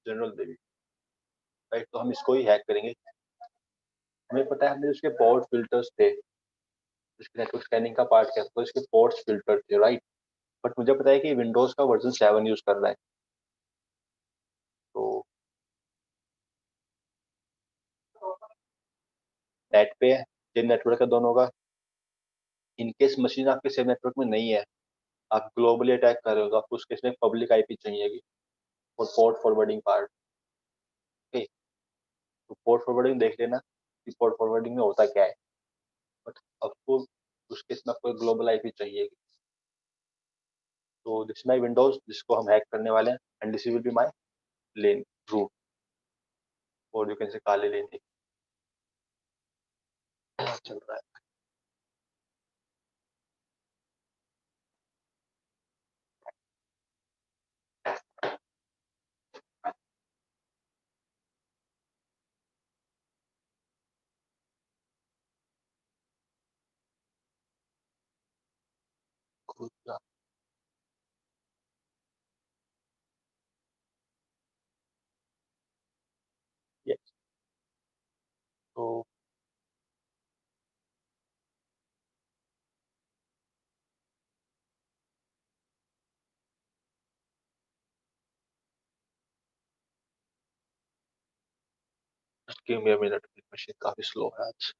जनरल में भी, राइट। तो हम इसको ही हैक करेंगे। हमें पता है हमने उसके पोर्ट फिल्टर्स थे, इसके नेटवर्क स्कैनिंग का पार्ट क्या था, तो इसके पोर्ट्स फिल्टर थे, राइट। बट मुझे पता है कि विंडोज का वर्जन 7 यूज कर रहा है, तो नेट पे है, सेम नेटवर्क है दोनों का। इनकेस मशीन आपके सेम नेटवर्क में नहीं है, आप ग्लोबली अटैक कर रहे हो, तो आपको उसके इसमें पब्लिक आईपी चाहिएगी और पोर्ट फॉरवर्डिंग पार्ट, ओके। तो पोर्ट फॉरवर्डिंग देख लेना कि पोर्ट फॉरवर्डिंग में होता क्या है, बट आपको उसके इसमें आपको ग्लोबल आईपी चाहिएगी। तो दिस माई विंडोज जिसको हम हैक करने वाले हैं, and this will be my LAN route, और you can say Kali LAN चल रहा है। यस, तो give me a minute, machine काफी स्लो है आज।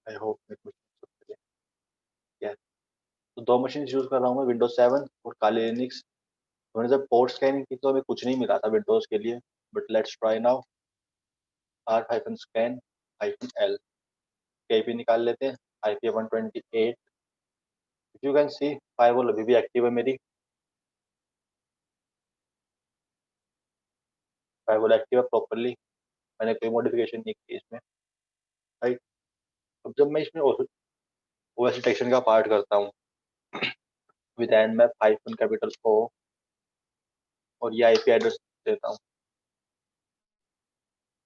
आई होप मैं कुछ क्या तो 2 मशीन यूज़ कर रहा हूँ मैं, विंडोज़ 7 और काली लिनक्स। मैंने जब पोर्ट स्कैनिंग की तो हमें कुछ नहीं मिला था विंडोज़ के लिए, but let's try now. r-scan-l IP निकाल लेते हैं, IP 128। You can C firewall अभी भी एक्टिव है मेरी, फायरवॉल एक्टिव है प्रॉपर्ली, मैंने कोई मॉडिफिकेशन नहीं की इसमें, राइट। अब जब मैं इसमें ओएस डिटेक्शन का पार्ट करता हूँ विद nmap हाइफन कैपिटल ओ और ये आईपी एड्रेस देता हूँ,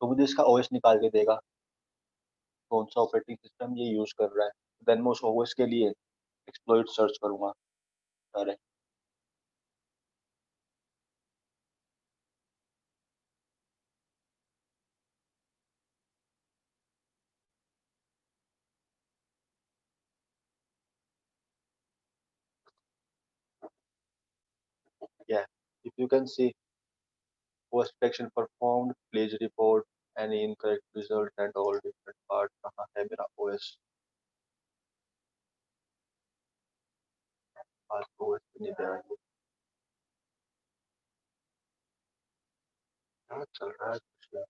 तो मुझे इसका ओएस निकाल के देगा, कौन सा ऑपरेटिंग सिस्टम ये यूज कर रहा है। देन मैं उस ओएस के लिए एक्सप्लॉइट सर्च करूंगा। अरे yeah, if you can see OS detection performed, please report any incorrect result and all different part। कहाँ है मेरा OS? आज OS भी नहीं दे रहा है। क्या चल रहा है कुछ नहीं।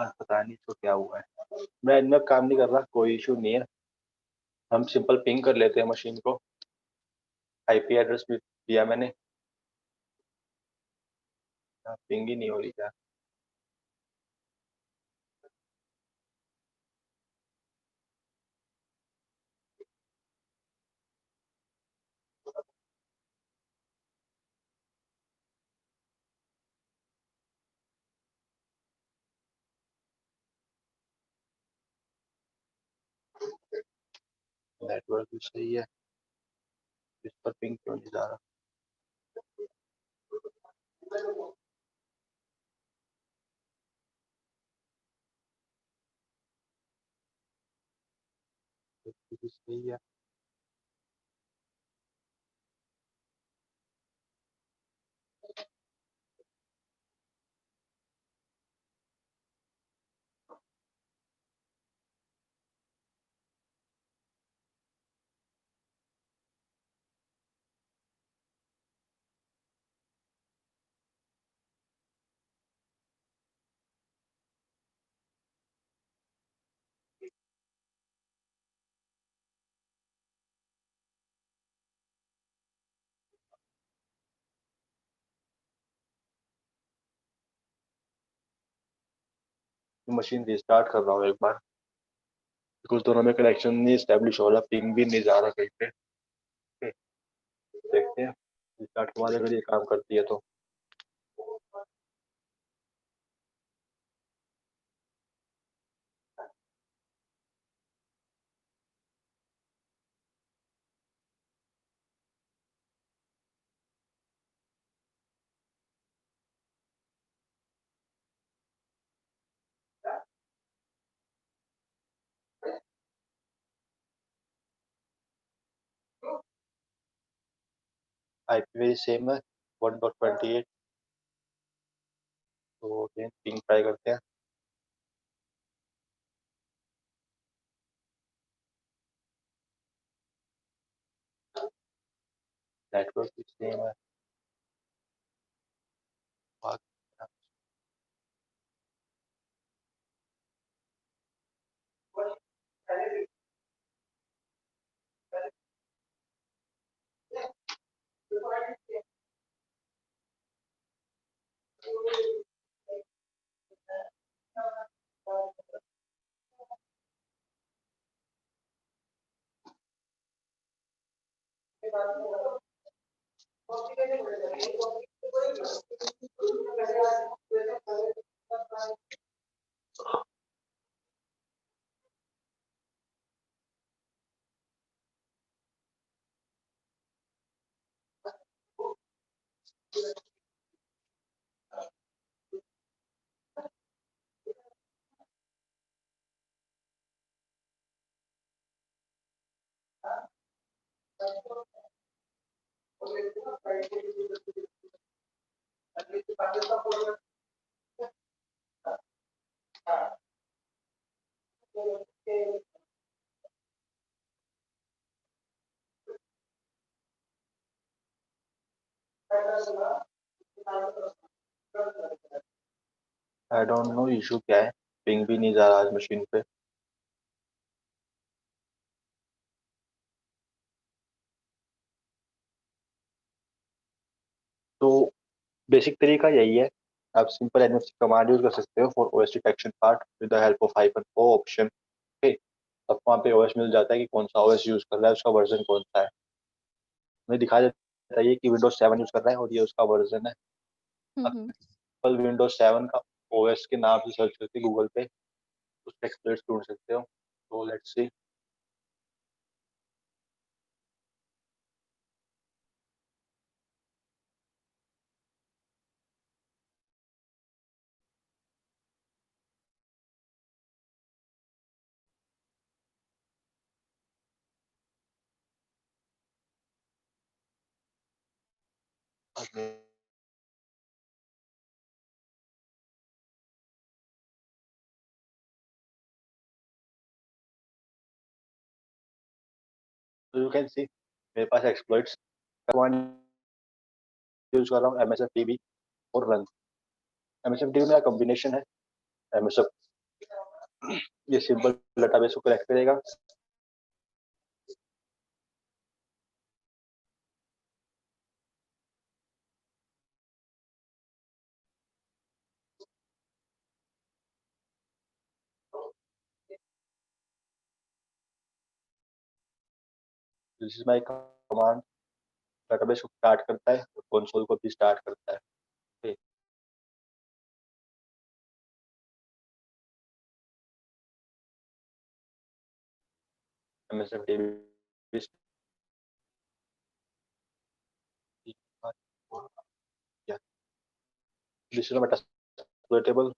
आज पता नहीं तो क्या हुआ है, मैं इनमें काम नहीं कर रहा, कोई इशू नहीं है। हम सिंपल पिंग कर लेते हैं मशीन को, आईपी एड्रेस भी दिया मैंने, पिंग ही नहीं हो रही क्या। नेटवर्क भी सही है, इस पर पिंग क्यों नहीं जा रहा। नेटवर्क भी सही है। मशीन रिस्टार्ट कर रहा हूँ एक बार, कुछ दोनों में कनेक्शन नहीं स्टैब्लिश हो रहा, पिंग भी नहीं जा रहा कहीं पे। देखते हैं रिस्टार्ट के बाद अगर ये काम करती है तो। आईपी मेरी सेम है 1.28, तो अगेन पिंग ट्राई करते हैं। नेटवर्क भी सेम है। आई डोंट नो इशू क्या है, पिंग भी नहीं जा रहा आज मशीन पे। तो बेसिक तरीका यही है, आप सिंपल एनएफसी कमांड यूज कर सकते हो for OS detection part with the help of -o option. Okay, आपको वहाँ पे ओएस मिल जाता है कि कौन सा ओएस यूज कर रहा है, उसका वर्जन कौन सा है। हमें दिखा देता है कि विंडोज 7 यूज कर रहा है और ये उसका वर्जन है। सिंपल विंडोज 7 का ओएस के नाम से सर्च करके गूगल पे उसके एक्सप्लोइट्स ढूंढ सकते हो। तो लेट्स सी। तो यू कैन सी मेरे पास एक्सप्लोइट्स कमांड यूज कर रहा हूँ msfdb और रन। msfdb मेरा कॉम्बिनेशन है msf, ये सिंपल डेटाबेस को कलेक्ट करेगा। This is my command, database को स्टार्ट करता है और कंसोल को भी स्टार्ट करता है। Okay. msfdb this is Metasploitable,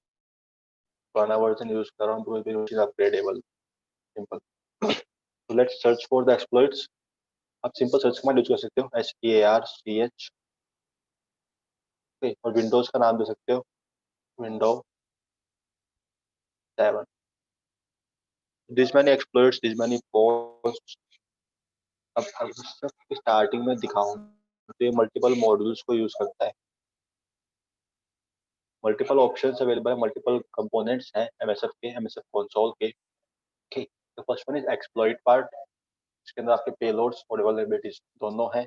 पुराना वर्जन यूज कर रहा हूँ तो विच इज अपग्रेडेबल। सिंपल। तो let's search for the exploits. आप सिंपल सर्च कमांड यूज कर सकते हो STARCH। और विंडोज का नाम दे सकते हो window 7। This many exploits, this many post. अब स्टार्टिंग में दिखाऊं तो ये मल्टीपल मॉड्यूल्स को यूज करता है। मल्टीपल ऑप्शंस अवेलेबल है, मल्टीपल कंपोनेंट्स हैं MSF के, MSF कंसोल के। ठीक, तो first one is exploit part. इसके अंदर आपके पेलोड्स और वल्नरेबिलिटीज दोनों हैं।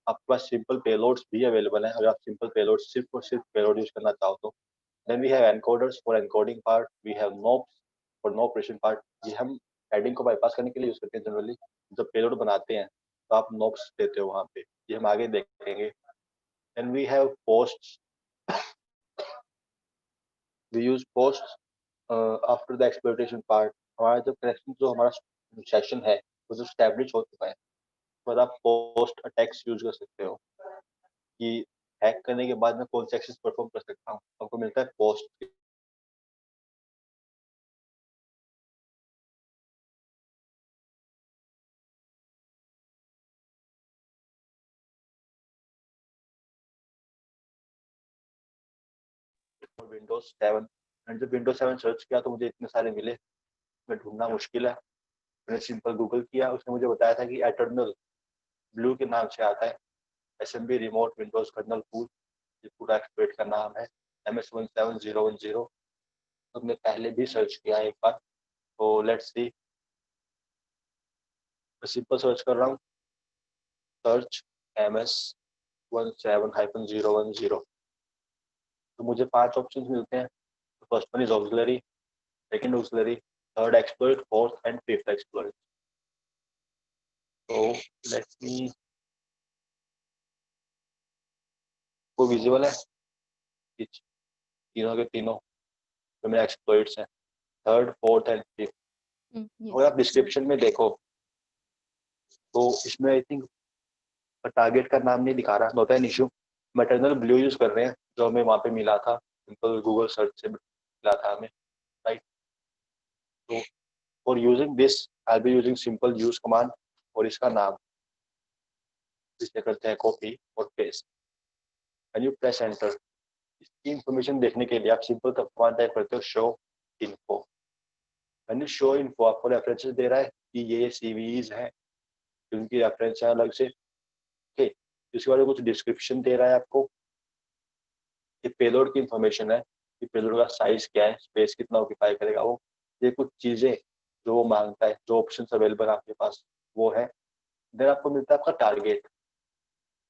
आपके पास सिंपल पेलोड्स भी अवेलेबल हैं अगर आप सिंपल पेलोड सिर्फ और सिर्फ पेलोड यूज करना चाहो तो। Then we have encoders for encoding part, we have nops for no operation part. ये हम हेडिंग को बाईपास करने के लिए यूज करते हैं जनरली। जब पेलोड बनाते हैं तो आप नोप्स देते हो वहाँ पे, ये हम आगे देखेंगे। Then we have posts, we use posts after the exploitation part. हमारा जब कनेक्शन जो हमारा सेशन है वो जो स्टैब्लिश हो चुका है तो आप पोस्ट अटैक्स यूज कर सकते हो कि हैक करने के बाद मैं कौन से एक्सेस परफॉर्म कर सकता हूँ। आपको मिलता है पोस्ट। और विंडोज 7, मैंने जब विंडोज 7 सर्च किया तो मुझे इतने सारे मिले, मैं ढूंढना मुश्किल है। मैंने सिंपल गूगल किया, उसने मुझे बताया था कि एटर्नल ब्लू के नाम से आता है, SMB remote Windows kernel pool, ये पूरा एक्सप्लोइट का नाम है MS17010। तो मैं पहले भी सर्च किया एक बार। तो लेट्स सी, मैं सिंपल सर्च कर रहा हूँ, सर्च MS17-010। तो मुझे 5 ऑप्शंस मिलते हैं। First one is auxiliary, second auxiliary, third exploit, fourth and fifth exploit. तो लेट्स मी वो विजिबल है कि तीनों के तीनों जो मेरे एक्सप्लॉइट्स हैं, थर्ड, फोर्थ एंड फिफ्थ। अगर आप डिस्क्रिप्शन में देखो तो इसमें आई थिंक टारगेट का नाम नहीं दिखा रहा, not an issue. Maternal blue use कर रहे हैं जो हमें वहाँ पे मिला था, सिंपल गूगल सर्च से मिला था हमें, राइट। तो for using this I be using simple use command और इसका नाम इसे करते हैं कॉपी और paste and you press enter. इसकी इंफॉर्मेशन देखने के लिए आप सिंपल कमांड टाइप करते हो show info. When you show info आपको रेफरेंसेस दे रहा है कि ये सीवीज हैं, उनकी रेफरेंस है अलग से, ओके। इसके बाद कुछ डिस्क्रिप्शन दे रहा है आपको, ये पेलोड की इंफॉर्मेशन है कि पेलोड का साइज क्या है, स्पेस कितना ऑक्यूपाई करेगा वो, ये कुछ चीजें जो वो मांगता है, जो ऑप्शन अवेलेबल आपके पास वो है। देन आपको मिलता है आपका टारगेट,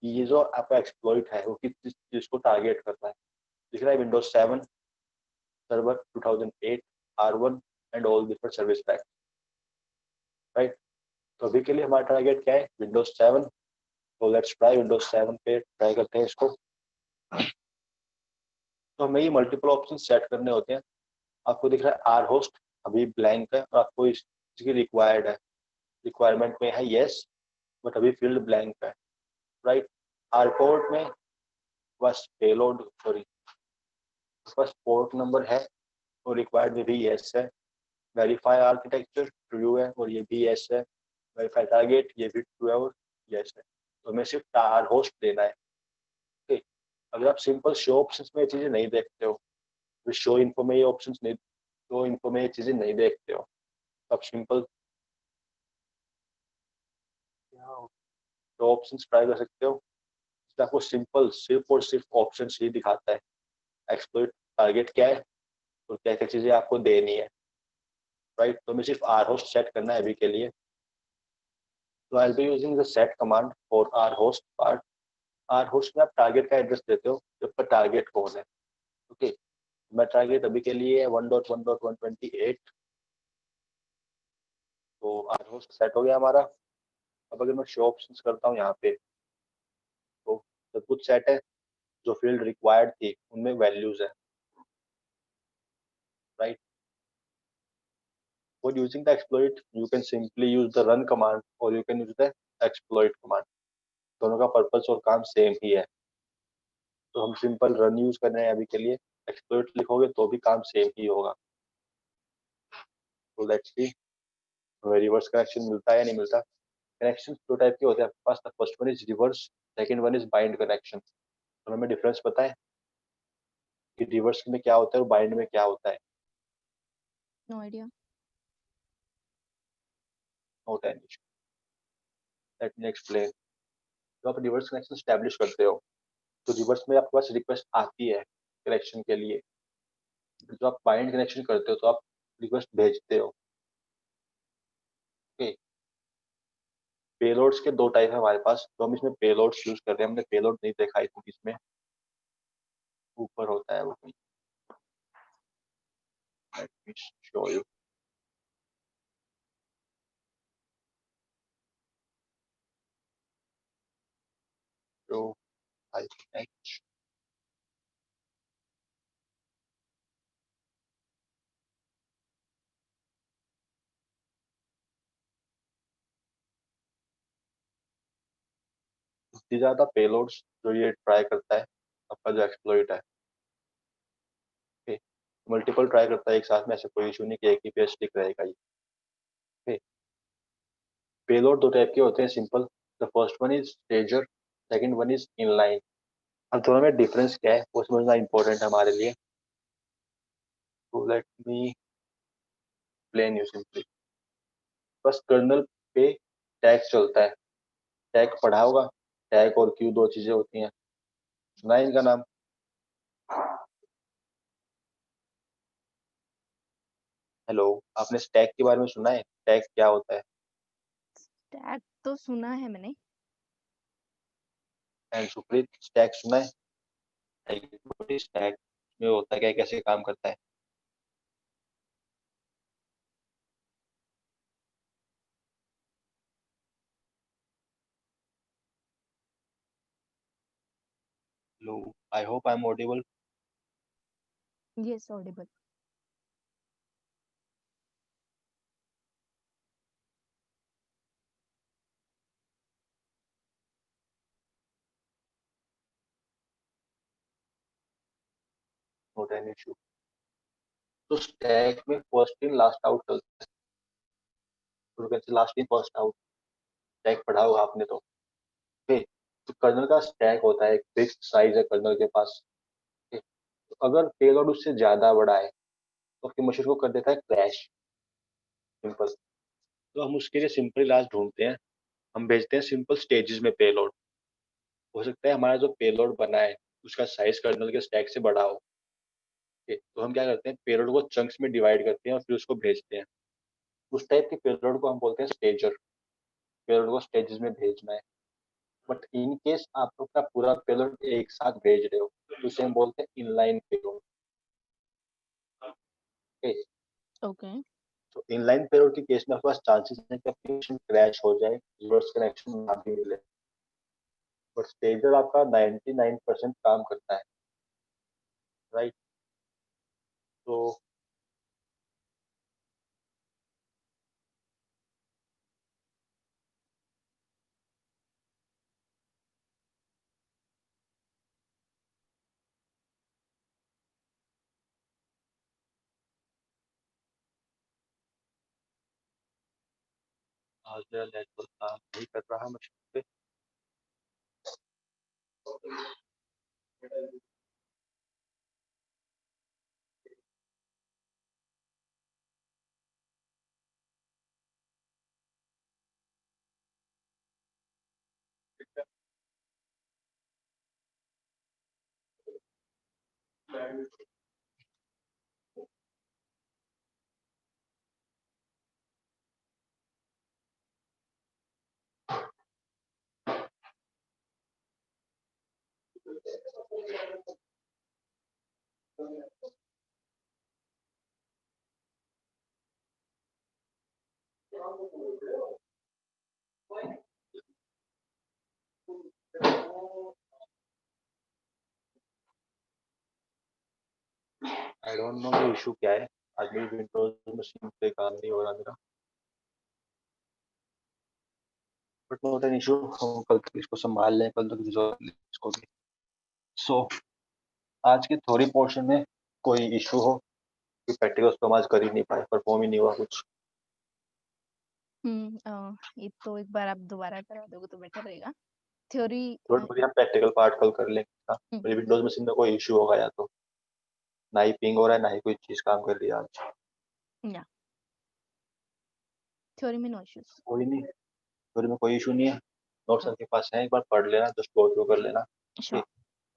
ये जो आपका एक्सप्लॉइट है वो किस चीज को टारगेट करता है। दिख रहा है Windows 7 server 2008 R1 and all different service pack, right. तो अभी के लिए हमारा टारगेट क्या है, विंडोज 7। तो लेट्स ट्राई विंडोज 7 पे ट्राई करते हैं इसको। तो हमें ये मल्टीपल ऑप्शन सेट करने होते हैं। आपको दिख रहा है आर होस्ट अभी ब्लैंक है और आपको इसकी रिक्वायर्ड है, रिक्वायरमेंट में है यस, बट अभी फील्ड ब्लैंक है, राइट। आर पोर्ट में बस payload sorry bus port number है और रिक्वायर्ड में भी यस है। वेरीफाई आर्किटेक्चर ट्रू है और ये भी यस है। वेरीफाई टारगेट ये भी ट्रू है और यस है। तो हमें सिर्फ आर होस्ट देना है, ठीक। अगर आप सिंपल शो ऑप्शंस में ये चीजें नहीं देखते हो, शो इन्फो में ये ऑप्शंस नहीं, शो इन्फो में ये चीजें नहीं देखते हो, तो आप सिंपल तो ऑप्शंस ट्राई कर सकते हो। इसमें आपको सिंपल सिर्फ और सिर्फ ऑप्शन ही दिखाता है, एक्सप्लोइट टारगेट क्या है और क्या क्या चीजें आपको देनी है, राइट। तो हमें सिर्फ आर होस्ट सेट करना है अभी के लिए। तो I be using the set command for R host part. R host में आप टारगेट का एड्रेस देते हो कि आपका टारगेट कौन है, ओके। मैं टारगेट अभी के लिए 1.1.128। तो आर होस्ट सेट हो गया हमारा। अब अगर मैं शो ऑप्शंस करता हूँ यहाँ पे तो सब कुछ सेट है, जो फील्ड रिक्वायर्ड थी उनमें वैल्यूज है, right. For using the exploit, you can simply use the run command or you can use the exploit command. दोनों का पर्पस और काम सेम ही है। तो हम सिंपल रन यूज कर रहे हैं अभी के लिए, एक्सप्लोइट लिखोगे तो भी काम सेम ही होगा। तो लेट्स सी हमें रिवर्स कनेक्शन मिलता है या नहीं मिलता। कनेक्शन दो टाइप के होते हैं आपके पास, first one is reverse, second one is bind connection. तो हमें डिफरेंस पता है कि रिवर्स में क्या होता है और बाइंड में क्या होता है? No idea. Note an issue, let me explain. तो आप रिवर्स कनेक्शन स्टैब्लिश करते हो तो रिवर्स में आपके पास रिक्वेस्ट आती है कनेक्शन के लिए। जो आप बाइंड कनेक्शन करते हो तो आप रिक्वेस्ट भेजते हो, ओके। पेलोड्स के दो टाइप है हमारे पास, तो हम इसमें पेलोड्स यूज कर रहे हैं। हमने पेलोड नहीं देखा है तो इसमें ऊपर होता है वो, लेट मी शो यू। तो आई कनेक्ट, इतनी ज्यादा पेलोड्स जो ये ट्राई करता है आपका जो एक्सप्लॉइट है, ओके। मल्टीपल ट्राई करता है एक साथ में, ऐसे कोई इशू नहीं कि एक ही पे स्टिक रहेगा ये, ओके। पेलोड दो टाइप के होते हैं simple. The first one is stager, second one is inline. अब दोनों में डिफरेंस क्या है वो समझना इंपॉर्टेंट है हमारे लिए। तो let me explain you simply. बस कर्नल पे टैग चलता है, टैग पढ़ा होगा, टैग और क्यू दो चीजें होती हैं, सुना है इनका नाम? हेलो, आपने स्टैक के बारे में सुना है? टैग क्या होता है? Stack तो सुना है मैंने। एंड सुप्रीत, स्टैक सुना है? स्टैक में होता है क्या, कैसे काम करता है? Hello, I hope I'm audible. Yes, audible. Not an issue. तो स्टैक में फर्स्ट इन लास्ट आउट चलता है, तो कैसे last in first out stack पढ़ा होगा आपने तो। ओके, तो कर्नल का स्टैक होता है, एक फिक्स साइज है कर्नल के पास। ओके, तो अगर पेलोड उससे ज्यादा बड़ा है तो आपकी मशीन को कर देता है क्रैश, सिंपल। तो हम उसके लिए सिंपल इलाज ढूंढते हैं, हम भेजते हैं सिंपल स्टेजेस में पेलोड। हो सकता है हमारा जो पेलोड बना है उसका साइज कर्नल के स्टैक से बड़ा हो। ओके, तो हम क्या करते हैं, पेलोड को चंक्स में डिवाइड करते हैं और फिर उसको भेजते हैं। उस टाइप के पेलोड को हम बोलते हैं स्टेजर। पेलोड को स्टेजेस में भेजना है। बट इन केस आप लोग का पूरा पेलोड एक साथ भेज रहे हो तो उसे हम बोलते हैं इनलाइन पेलोड। Okay, Okay. तो इनलाइन पेलोड के केस में आपके पास चांसेस है कि आपकी मशीन क्रैश हो जाए, रिवर्स कनेक्शन ना भी मिले। बट स्टेजर आपका 99% काम करता है, राइट। तो आज मेरा नेटवर्क काम नहीं कर रहा मशीन पे। आई डोंट नो ये इशू क्या है, आज मेरी विंडोज मशीन पे काम नहीं हो रहा मेरा। बट नॉट एन इशू, हम कल तक इसको संभाल लें, कल तक रिजॉल्व इसको भी। सो आज के थ्योरी पोर्शन में कोई इशू हो कि प्रैक्टिकल्स तो हम आज कर ही नहीं पाए, परफॉर्म ही नहीं हुआ कुछ। ये तो एक बार आप दोबारा करा दोगे तो बेटर रहेगा। थ्योरी। डोंट वरी, हम प्रैक्टिकल पार्ट कल कर लेंगे। मेरी विंडोज मशीन में कोई इशू होगा या तो ना ही पिंग हो रहा है ना ही कोई चीज काम कर रही है आज। या थ्योरी में नो इश्यूज। कोई नहीं, थ्योरी में कोई इशू नहीं है। नोट्स हाँ। आपके पास है, एक बार पढ़ लेना, जस्ट गो थ्रू कर लेना। श्योर।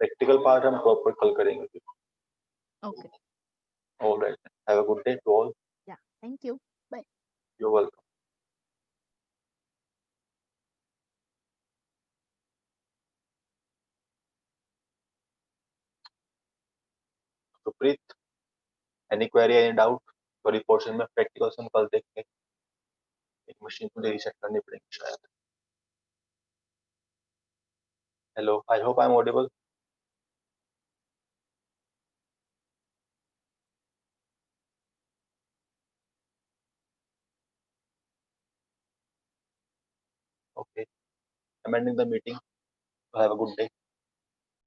प्रैक्टिकल पार्ट हम प्रॉपर कल करेंगे। Okay. All right, have a good day to all. या thank you. Bye. You welcome. Supreet, any query, any doubt? Theory portion में प्रैक्टिकल्स हम कल देखते हैं। एक मशीन मुझे रीसेट करनी पड़ेगी शायद। Hello, I hope I am audible. Okay, I'm ending the meeting. Have a good day.